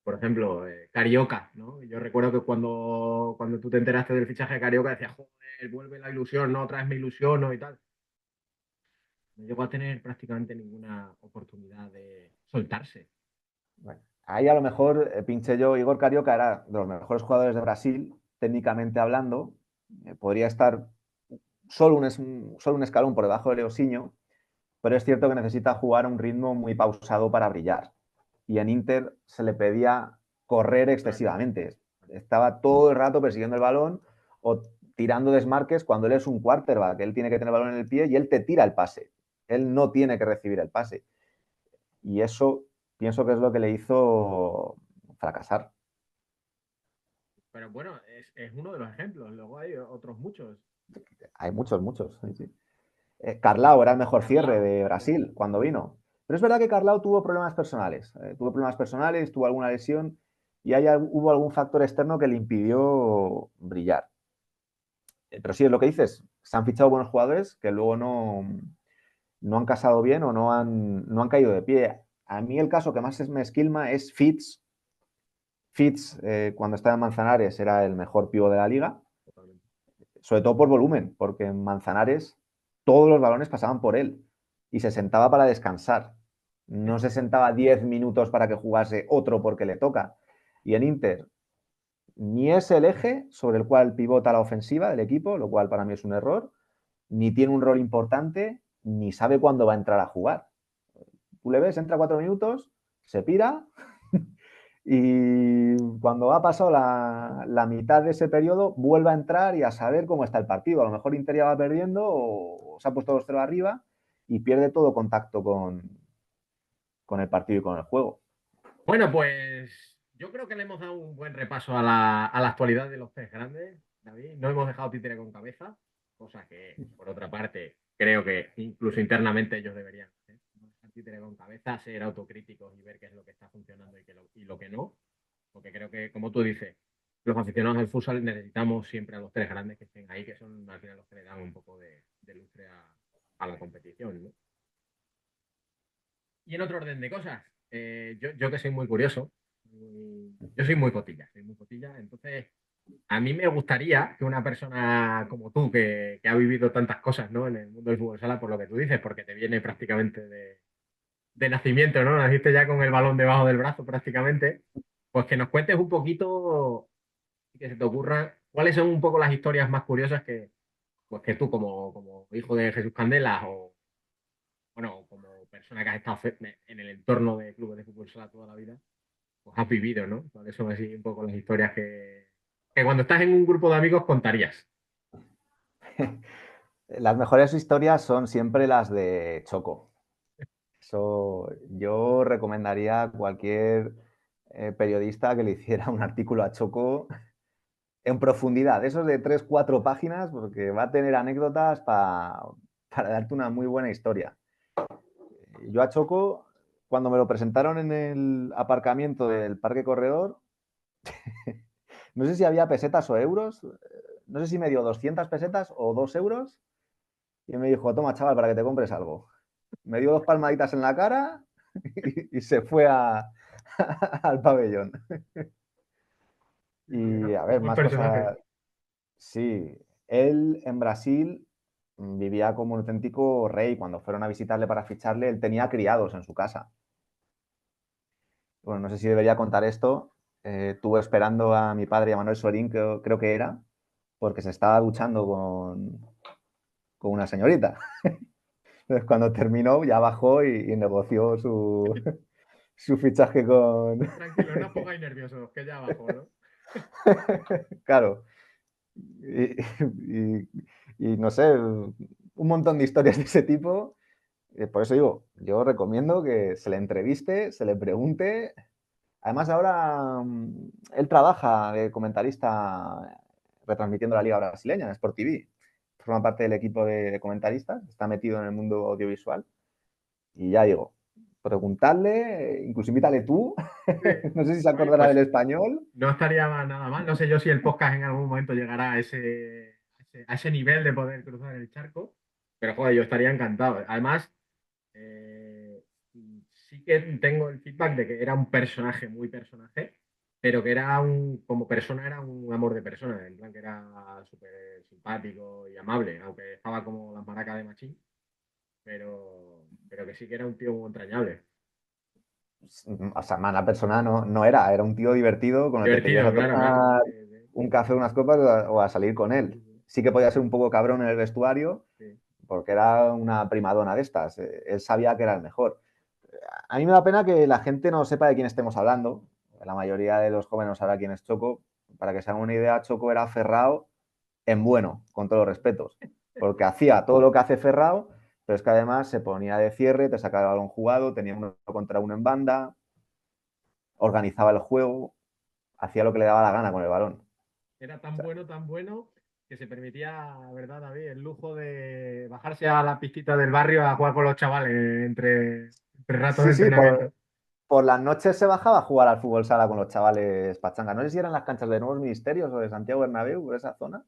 por ejemplo, Carioca, ¿no? Yo recuerdo que cuando tú te enteraste del fichaje de Carioca decías, joder, vuelve la ilusión, ¿no? Otra vez me ilusiono y tal. No llegó a tener prácticamente ninguna oportunidad de soltarse. Bueno, ahí a lo mejor pinché yo, Igor Carioca era de los mejores jugadores de Brasil, técnicamente hablando, podría estar solo un escalón por debajo de Leosinho, pero es cierto que necesita jugar a un ritmo muy pausado para brillar. Y en Inter se le pedía correr Claro. excesivamente. Estaba todo el rato persiguiendo el balón o tirando desmarques cuando él es un quarterback. Él tiene que tener el balón en el pie y él te tira el pase. Él no tiene que recibir el pase. Y eso pienso que es lo que le hizo fracasar. Pero bueno, es uno de los ejemplos. Luego hay otros muchos. Hay muchos, muchos. Sí, sí. Carlao era el mejor cierre Carlao, de también. Brasil cuando vino. Pero es verdad que Carlao tuvo problemas personales. Tuvo problemas personales, tuvo alguna lesión y hubo algún factor externo que le impidió brillar. Pero sí, es lo que dices. Se han fichado buenos jugadores que luego no han casado bien o no han caído de pie. A mí el caso que más me esquilma es Fitz. Fitz, cuando estaba en Manzanares, era el mejor pivo de la liga, Totalmente. sobre todo por volumen, porque en Manzanares todos los balones pasaban por él y se sentaba para descansar. No se sentaba 10 minutos para que jugase otro porque le toca. Y en Inter ni es el eje sobre el cual pivota la ofensiva del equipo, lo cual para mí es un error, ni tiene un rol importante, ni sabe cuándo va a entrar a jugar. Tú le ves, entra 4 minutos, se pira y cuando ha pasado la mitad de ese periodo vuelve a entrar y a saber cómo está el partido. A lo mejor Inter ya va perdiendo o se ha puesto 2-0 arriba y pierde todo contacto con el partido y con el juego. Bueno, pues yo creo que le hemos dado un buen repaso a la actualidad de los tres grandes, David. No hemos dejado títere con cabeza, cosa que, por otra parte, creo que incluso internamente ellos deberían hacer. No dejar títere con cabeza, ser autocríticos y ver qué es lo que está funcionando y lo que no. Porque creo que, como tú dices, los aficionados al futsal necesitamos siempre a los tres grandes que estén ahí, que son al final los que le dan un poco de lustre a la competición, ¿no? Y en otro orden de cosas, yo que soy muy curioso, yo soy muy cotilla, entonces a mí me gustaría que una persona como tú, que ha vivido tantas cosas, ¿no? En el mundo del fútbol sala, por lo que tú dices, porque te viene prácticamente de nacimiento, ¿no? Naciste ya con el balón debajo del brazo prácticamente, pues que nos cuentes un poquito y que se te ocurran cuáles son un poco las historias más curiosas pues que tú como hijo de Jesús Candela o bueno, como persona que has estado en el entorno de clubes de fútbol sala toda la vida, pues has vivido, ¿no? ¿Cuáles son así un poco las historias que cuando estás en un grupo de amigos contarías? Las mejores historias son siempre las de Choco. Eso, yo recomendaría a cualquier periodista que le hiciera un artículo a Choco en profundidad, esos de 3 o 4 páginas, porque va a tener anécdotas para darte una muy buena historia. Yo a Choco, cuando me lo presentaron en el aparcamiento del Parque Corredor, no sé si había pesetas o euros, no sé si me dio 200 pesetas o 2 euros, y me dijo, toma chaval, para que te compres algo. Me dio 2 palmaditas en la cara y se fue al pabellón. Sí, sí, Y era a un ver, buen más personaje. cosas. Sí, él en Brasil vivía como un auténtico rey. Cuando fueron a visitarle para ficharle, él tenía criados en su casa. Bueno, no sé si debería contar esto. Estuvo esperando a mi padre y a Manuel Sorín, creo que era, porque se estaba duchando con una señorita. Entonces, cuando terminó, ya bajó y negoció su fichaje con... Tranquilo, no os pongáis nerviosos, que ya abajo, ¿no? Claro. Y, y- y no sé, un montón de historias de ese tipo. Por eso digo, yo recomiendo que se le entreviste, se le pregunte. Además, ahora él trabaja de comentarista retransmitiendo la Liga Brasileña en Sport TV. Forma parte del equipo de comentaristas, está metido en el mundo audiovisual. Y ya digo, preguntarle, incluso invítale tú. Sí. No sé si se Oye, acordará pues del español. no estaría nada mal. No sé yo si el podcast en algún momento llegará a ese nivel de poder cruzar el charco, pero joder, yo estaría encantado. Además, eh, sí que tengo el feedback de que era un personaje muy personaje, pero que como persona era un amor de persona, en plan que era súper simpático y amable, aunque estaba como las maracas de Machín, pero que sí que era un tío muy entrañable. O sea, mala persona no era un tío divertido con el que te ibas Divertido, a claro, claro. tomar Sí, sí, un café, unas copas o a salir con sí, él. sí, Sí que podía ser un poco cabrón en el vestuario, sí. porque era una primadona de estas. Él sabía que era el mejor. A mí me da pena que la gente no sepa de quién estemos hablando. La mayoría de los jóvenes no sabrá quién es Choco. Para que se hagan una idea, Choco era Ferrao en bueno, con todos los respetos. Porque hacía todo lo que hace Ferrao, pero es que además se ponía de cierre, te sacaba el balón jugado, tenía uno contra uno en banda, organizaba el juego, hacía lo que le daba la gana con el balón. Era O sea, tan bueno, que se permitía, ¿verdad, David? El lujo de bajarse a la pistita del barrio a jugar con los chavales entre ratos de sí, sí, entrenamiento. por las noches se bajaba a jugar al fútbol sala con los chavales pachanga. No sé si eran las canchas de Nuevos Ministerios o de Santiago Bernabéu, por esa zona,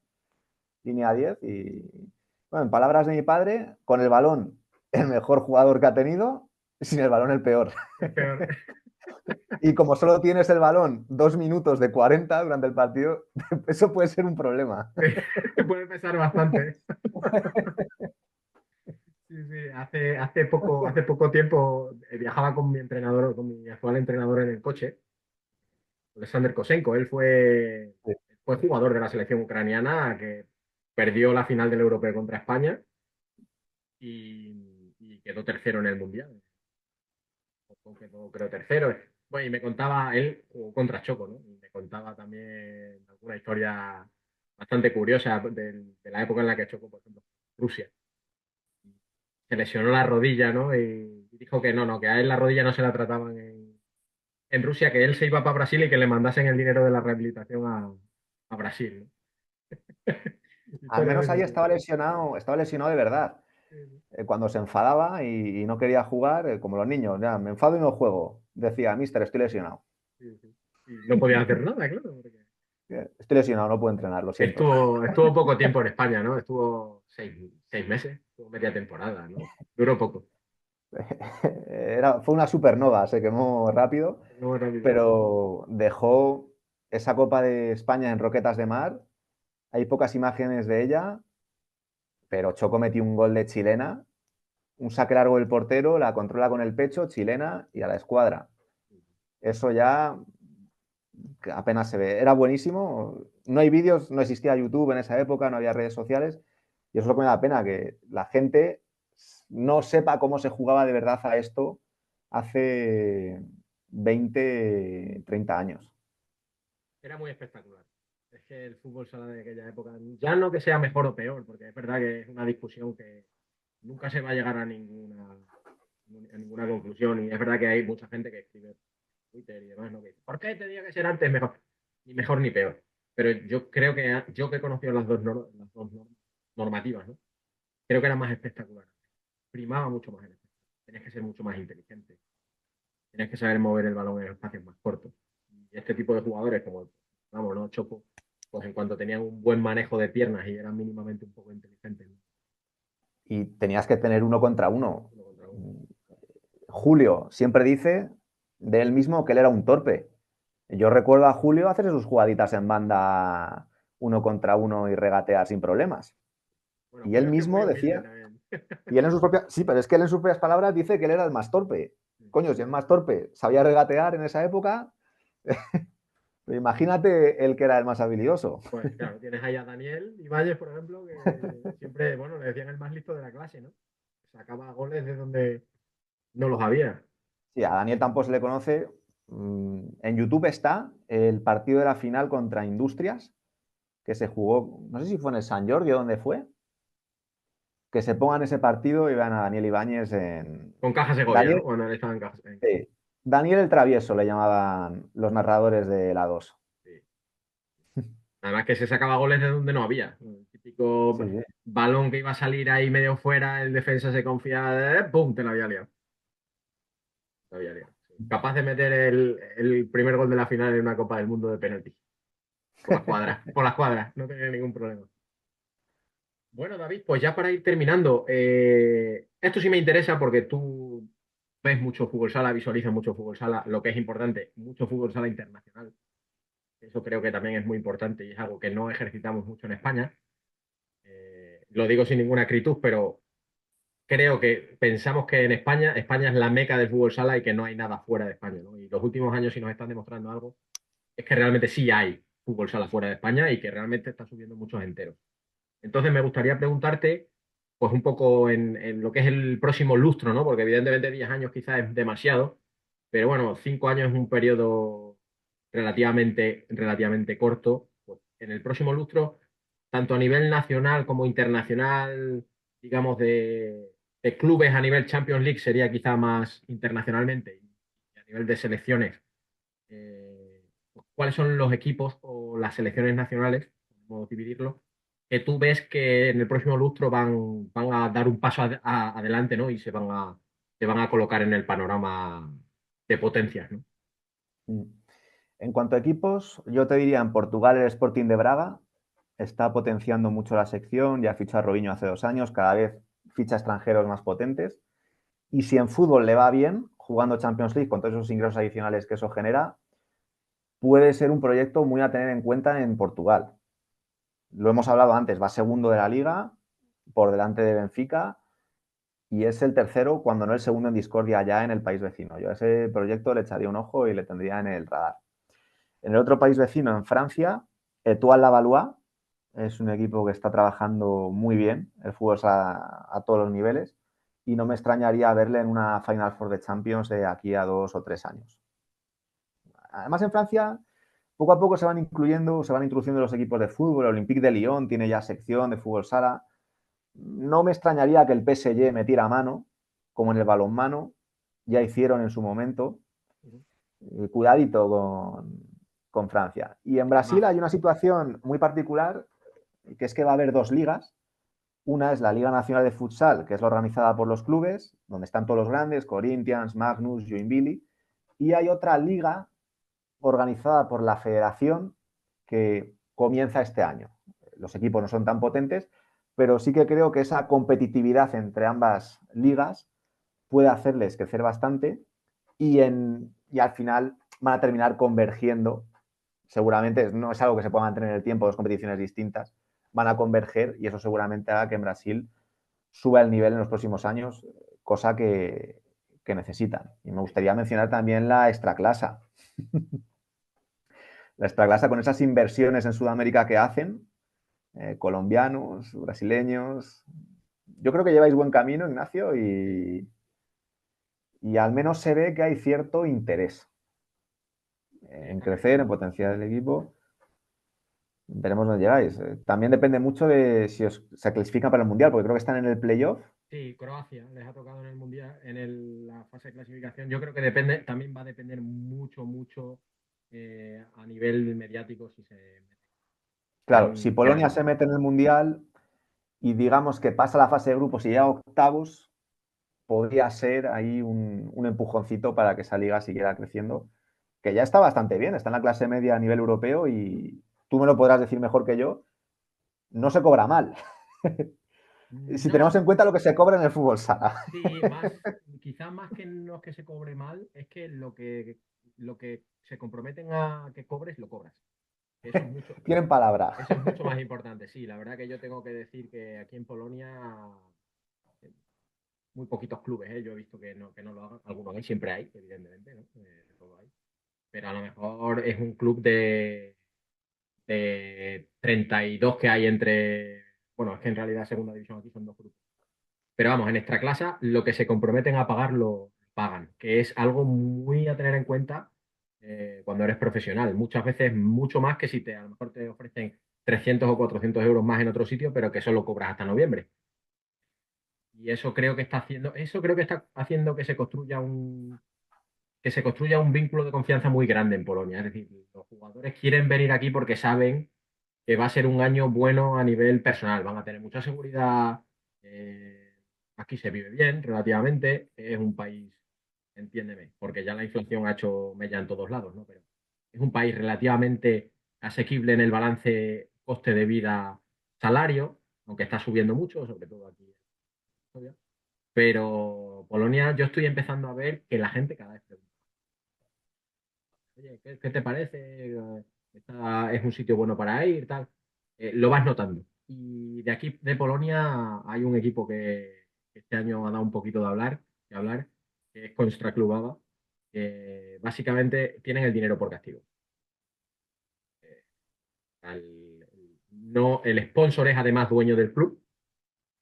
línea 10. Y, bueno, en palabras de mi padre, con el balón el mejor jugador que ha tenido, sin el balón el peor. El peor. Y como solo tienes el balón 2 minutos de 40 durante el partido, eso puede ser un problema. Puede pesar bastante. Sí, sí. Hace poco tiempo viajaba con mi entrenador, con mi actual entrenador en el coche. Alexander Kosenko. Él fue, Sí. fue jugador de la selección ucraniana que perdió la final del Europeo contra España y quedó tercero en el Mundial. Quedó, creo, tercero. Bueno, y me contaba, él jugó contra Choco, ¿no? Y me contaba también alguna historia bastante curiosa de la época en la que Choco, por ejemplo, Rusia. Se lesionó la rodilla, ¿no? Y dijo que no, que a él la rodilla no se la trataban en Rusia, que él se iba para Brasil y que le mandasen el dinero de la rehabilitación a Brasil, ¿no? Al Historias de menos ahí ese tipo. estaba lesionado de verdad. Cuando se enfadaba y no quería jugar, como los niños, ya me enfado y no juego. Decía, mister, estoy lesionado. Sí, sí. Y no podía hacer nada, claro, porque Estoy lesionado, no puedo entrenar, lo siento. estuvo poco tiempo en España, ¿no? Estuvo 6 meses, estuvo media temporada, ¿no? Duró poco. Fue una supernova, se quemó rápido, No, rápido. pero dejó esa Copa de España en Roquetas de Mar. Hay pocas imágenes de ella, pero Choco metió un gol de chilena, un saque largo del portero, la controla con el pecho, chilena y a la escuadra. Eso ya apenas se ve. Era buenísimo. No hay vídeos, no existía YouTube en esa época, no había redes sociales. Y eso es lo que me da pena, que la gente no sepa cómo se jugaba de verdad a esto hace 20, 30 años. Era muy espectacular. Es que el fútbol sala de aquella época, ya no que sea mejor o peor, porque es verdad que es una discusión que nunca se va a llegar a ninguna conclusión. Y es verdad que hay mucha gente que escribe en Twitter y demás, ¿no? Que dice, ¿por qué tenía que ser antes mejor? Ni mejor ni peor. Pero yo creo que yo que he conocido las dos normativas, ¿no? Creo que era más espectacular. Primaba mucho más el espectáculo. Tenías que ser mucho más inteligente. Tenías que saber mover el balón en espacios más cortos. Y este tipo de jugadores, como, vamos, ¿no? Chopo, pues en cuanto tenían un buen manejo de piernas y eran mínimamente un poco inteligentes, ¿no? Y tenías que tener uno contra uno. Uno contra uno. Julio siempre dice de él mismo que él era un torpe. Yo recuerdo a Julio hacer sus jugaditas en banda uno contra uno y regatear sin problemas. Bueno, Y él Julio es que es muy mismo humilde decía, también. y él en sus propias, sí, pero es que él en sus propias palabras dice que él era el más torpe. Coño, si es más torpe, sabía regatear en esa época, imagínate el que era el más habilidoso. Pues claro, tienes ahí a Daniel Ibáñez, por ejemplo, que siempre, bueno, le decían el más listo de la clase, ¿no? Sacaba goles de donde no los había. Sí, a Daniel tampoco se le conoce. En YouTube está el partido de la final contra Industrias, que se jugó, no sé si fue en el San Jordi o dónde fue, que se pongan ese partido y vean a Daniel Ibáñez en... Con Caja Segovia, ¿no? Daniel, Bueno, él estaba en Caja. sí, Daniel el Travieso le llamaban los narradores de la 2. Sí. Además que se sacaba goles de donde no había. El típico Sí, sí. balón que iba a salir ahí medio fuera, el defensa se confía, ¡pum! Te la había liado. Te la había liado. Sí. Capaz de meter el primer gol de la final en una Copa del Mundo de penalti. Por las cuadras, no tenía ningún problema. Bueno, David, pues ya para ir terminando, esto sí me interesa porque tú ves mucho fútbol sala, visualizas mucho fútbol sala, lo que es importante, mucho fútbol sala internacional. Eso creo que también es muy importante y es algo que no ejercitamos mucho en España. Lo digo sin ninguna acritud, pero creo que pensamos que en España es la meca del fútbol sala y que no hay nada fuera de España, ¿no? Y los últimos años, si nos están demostrando algo, es que realmente sí hay fútbol sala fuera de España y que realmente está subiendo muchos enteros. Entonces me gustaría preguntarte, pues un poco en lo que es el próximo lustro, ¿no? Porque evidentemente 10 años quizás es demasiado, pero bueno, 5 años es un periodo relativamente corto. Pues en el próximo lustro, tanto a nivel nacional como internacional, digamos, de clubes a nivel Champions League sería quizá más internacionalmente y a nivel de selecciones, pues, ¿cuáles son los equipos o las selecciones nacionales, podemos dividirlo, que tú ves que en el próximo lustro van a dar un paso adelante, ¿no? Y se van a colocar en el panorama de potencias, ¿no? Mm. En cuanto a equipos, yo te diría en Portugal el Sporting de Braga está potenciando mucho la sección, ya fichó a Robinho hace 2 años, cada vez ficha extranjeros más potentes. Y si en fútbol le va bien, jugando Champions League con todos esos ingresos adicionales que eso genera, puede ser un proyecto muy a tener en cuenta en Portugal. Lo hemos hablado antes, va segundo de la liga, por delante de Benfica, y es el tercero, cuando no el segundo en discordia ya en el país vecino. Yo a ese proyecto le echaría un ojo y le tendría en el radar. En el otro país vecino, en Francia, Etoile Lavalois es un equipo que está trabajando muy bien el fútbol a todos los niveles y no me extrañaría verle en una Final Four de Champions de aquí a 2 o 3 años. Además, en Francia, poco a poco se van introduciendo los equipos de fútbol. El Olympique de Lyon tiene ya sección de fútbol sala. No me extrañaría que el PSG metiera mano, como en el balonmano, ya hicieron en su momento. Cuidadito con Francia. Y en Brasil Además, hay una situación muy particular, que es que va a haber 2 ligas. Una es la Liga Nacional de Futsal, que es la organizada por los clubes, donde están todos los grandes, Corinthians, Magnus, Joinville. Y hay otra liga organizada por la federación que comienza este año. Los equipos no son tan potentes, pero sí que creo que esa competitividad entre ambas ligas puede hacerles crecer bastante y al final van a terminar convergiendo. Seguramente no es algo que se pueda mantener en el tiempo, 2 competiciones distintas, van a converger y eso seguramente haga que en Brasil suba el nivel en los próximos años, cosa que necesitan. Y me gustaría mencionar también la Extraclasa. La Extraclasa con esas inversiones en Sudamérica que hacen, colombianos, brasileños. Yo creo que lleváis buen camino, Ignacio, y al menos se ve que hay cierto interés sí, en está crecer, en creciendo. potenciar el equipo. Veremos dónde llegáis. También depende mucho de si se clasifican para el Mundial, porque creo que están en el playoff. Sí, Croacia les ha tocado en el Mundial, la fase de clasificación. Yo creo que depende, también va a depender mucho, mucho a nivel mediático si se Claro, si quedan Polonia o no. se mete en el Mundial y digamos que pasa la fase de grupos y llega a octavos, podría ser ahí un empujoncito para que esa liga siguiera creciendo, que ya está bastante bien, está en la clase media a nivel europeo y tú me lo podrás decir mejor que yo, no se cobra mal. Si tenemos No, en cuenta lo que se cobra en el fútbol sala. sí, quizás más que no es que se cobre mal, es que lo que se comprometen a que cobres, lo cobras. Eso es mucho, Tienen palabra. eso es mucho más importante. Sí, la verdad que yo tengo que decir que aquí en Polonia muy poquitos clubes, ¿eh? Yo he visto que no lo hagan. Algunos hay, siempre hay, evidentemente, ¿no? Todo hay. Pero a lo mejor es un club de 32 que hay entre. Bueno, es que en realidad segunda división aquí son 2 grupos. Pero vamos, en Extraclasa lo que se comprometen a pagar lo pagan, que es algo muy a tener en cuenta cuando eres profesional. Muchas veces mucho más que si a lo mejor te ofrecen 300 o 400 euros más en otro sitio, pero que solo cobras hasta noviembre. Y eso creo que está haciendo que se construya un vínculo de confianza muy grande en Polonia. Es decir, los jugadores quieren venir aquí porque saben que va a ser un año bueno a nivel personal. Van a tener mucha seguridad. Aquí se vive bien, relativamente. Es un país, entiéndeme, porque ya la inflación ha hecho mella en todos lados, ¿no? Pero es un país relativamente asequible en el balance coste de vida-salario, aunque está subiendo mucho, sobre todo aquí. Pero Polonia, yo estoy empezando a ver que la gente cada vez pregunta, oye, ¿qué te parece? ¿Es un sitio bueno para ir? Tal. Lo vas notando. Y de aquí, de Polonia, hay un equipo que este año ha dado un poquito de hablar, que es Konstra Klubava, que básicamente tienen el dinero por castigo. No, el sponsor es además dueño del club,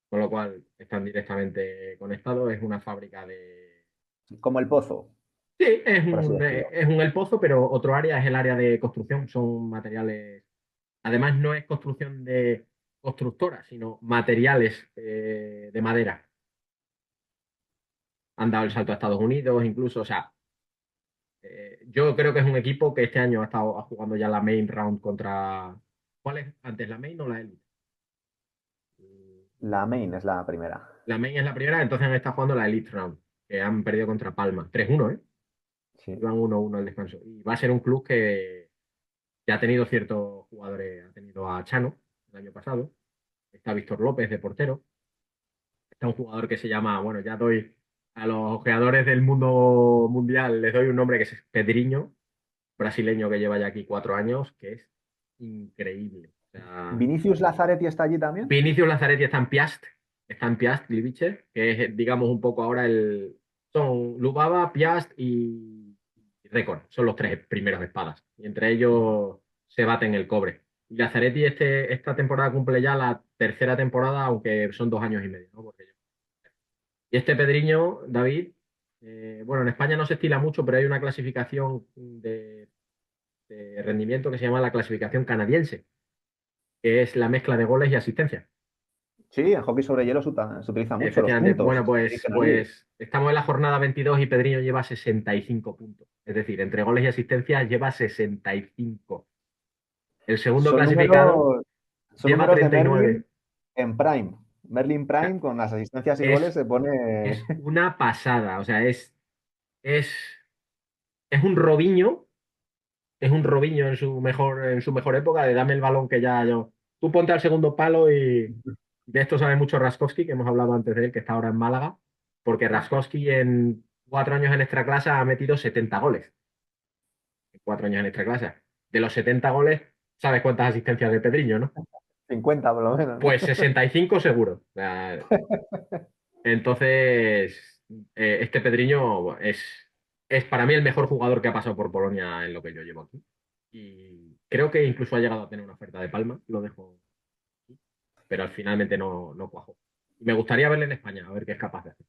con lo cual están directamente conectados. Es una fábrica de. Como el pozo, Sí, es por así un, decirlo. es un El Pozo, pero otro área es el área de construcción. Son materiales. Además, no es construcción de constructora, sino materiales de madera. Han dado el salto a Estados Unidos, incluso. O sea, yo creo que es un equipo que este año ha estado jugando ya la main round contra. ¿Cuál es antes, la main o la elite? La main es la primera. La main es la primera, entonces han estado jugando la elite round, que han perdido contra Palma. 3-1, ¿eh? Sí. Iban 1-1 al descanso. Y va a ser un club que ya ha tenido ciertos jugadores, ha tenido a Chano el año pasado, está Víctor López de portero, está un jugador que se llama, bueno, ya doy a los ojeadores del mundo mundial, les doy un nombre que es Pedriño, brasileño que lleva ya aquí 4 años, que es increíble. O sea, ¿Vinicius Lazaretti está allí también? Vinicius Lazaretti está en Piast, Gliwice, que es, digamos, un poco ahora son Lubava, Piast y Record, son los tres primeros espadas. y entre ellos se baten el cobre. Y Lazaretti esta temporada cumple ya la tercera temporada, aunque son 2 años y medio, ¿no? Y este Pedriño, David, bueno, en España no se estila mucho, pero hay una clasificación de rendimiento que se llama la clasificación canadiense, que es la mezcla de goles y asistencias. Sí, en hockey sobre hielo se utiliza mucho los Efectivamente, bueno, puntos, se pues, dicen allí. pues estamos en la jornada 22 y Pedriño lleva 65 puntos. Es decir, entre goles y asistencias lleva 65. El segundo Son clasificado números, son lleva números de 39. Merlin en Prime. Merlin Prime con las asistencias y goles Es, se pone. es una pasada, o sea, es, es un Robinho, es un Robinho en su mejor época de dame el balón que ya yo. Tú ponte al segundo palo y de esto sabe mucho Raskowski, que hemos hablado antes de él, que está ahora en Málaga, porque Raskowski en 4 años en Extraclasa ha metido 70 goles. En 4 años en Extraclasa. De los 70 goles, ¿sabes cuántas asistencias de Pedriño, no? 50 por lo menos, ¿no? Pues 65 seguro. O sea, entonces, este Pedriño es para mí el mejor jugador que ha pasado por Polonia en lo que yo llevo aquí. Y creo que incluso ha llegado a tener una oferta de Palma, lo dejo, pero al finalmente no cuajó. Y me gustaría verle en España, a ver qué es capaz de hacer.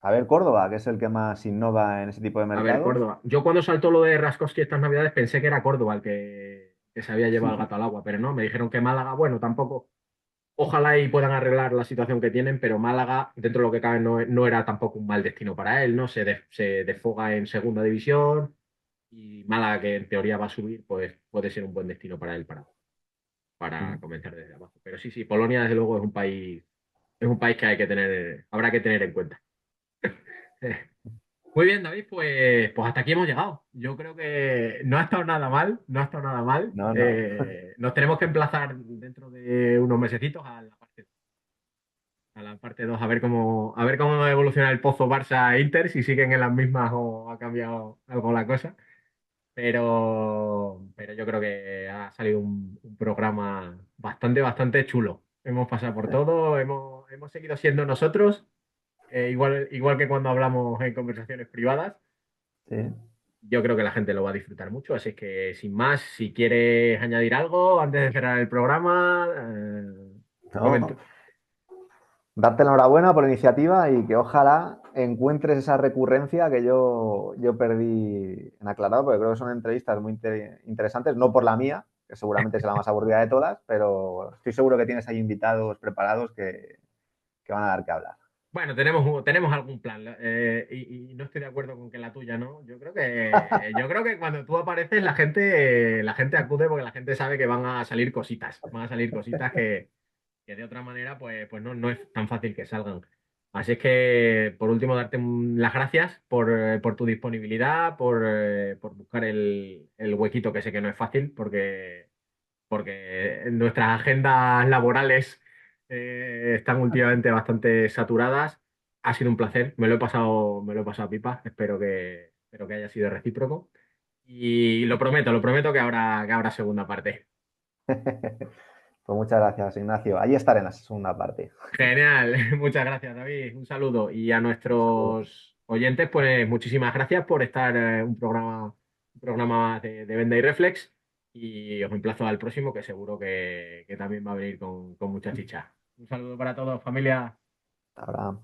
A ver, Córdoba, que es el que más innova en ese tipo de A ver, mercados. Córdoba. Yo cuando saltó lo de Raskowski estas navidades pensé que era Córdoba el que se había llevado el gato al agua, pero no, me dijeron que Málaga, bueno, tampoco. Ojalá y puedan arreglar la situación que tienen, pero Málaga, dentro de lo que cabe, no era tampoco un mal destino para él, ¿no? Se desfoga en segunda división y Málaga, que en teoría va a subir, pues puede ser un buen destino para él para comenzar desde abajo. Pero sí, sí, Polonia, desde luego, es un país que habrá que tener en cuenta. Muy bien, David, pues hasta aquí hemos llegado. Yo creo que no ha estado nada mal, no ha estado nada mal. No, no. Nos tenemos que emplazar dentro de unos mesecitos a la parte 2 a ver cómo evoluciona el pozo Barça-Inter, si siguen en las mismas o ha cambiado algo la cosa. Pero yo creo que ha salido un programa bastante chulo. Hemos pasado por todo, hemos seguido siendo nosotros, igual que cuando hablamos en conversaciones privadas. Sí. Yo creo que la gente lo va a disfrutar mucho, así que sin más, si quieres añadir algo antes de cerrar el programa, No. momento. Darte la enhorabuena por la iniciativa y que ojalá encuentres esa recurrencia que yo perdí en aclarado, porque creo que son entrevistas muy interesantes, no por la mía, que seguramente es la más aburrida de todas, pero estoy seguro que tienes ahí invitados preparados que van a dar que hablar. Bueno, tenemos algún plan, y no estoy de acuerdo con que la tuya no. Yo creo que cuando tú apareces la gente acude porque la gente sabe que van a salir cositas que de otra manera pues no es tan fácil que salgan. Así es que por último darte las gracias por tu disponibilidad, por buscar el huequito que sé que no es fácil porque nuestras agendas laborales están últimamente bastante saturadas. Ha sido un placer, me lo he pasado pipa, espero que haya sido recíproco. Y lo prometo que habrá segunda parte. Pues muchas gracias, Ignacio. Allí estaré en la segunda parte. Genial, muchas gracias, David. Un saludo. Y a Un saludo. nuestros oyentes, pues muchísimas gracias por estar un programa más de Venda y Reflex. Y os emplazo al próximo, que seguro que también va a venir con mucha chicha. Un saludo para todos, familia. Ahora.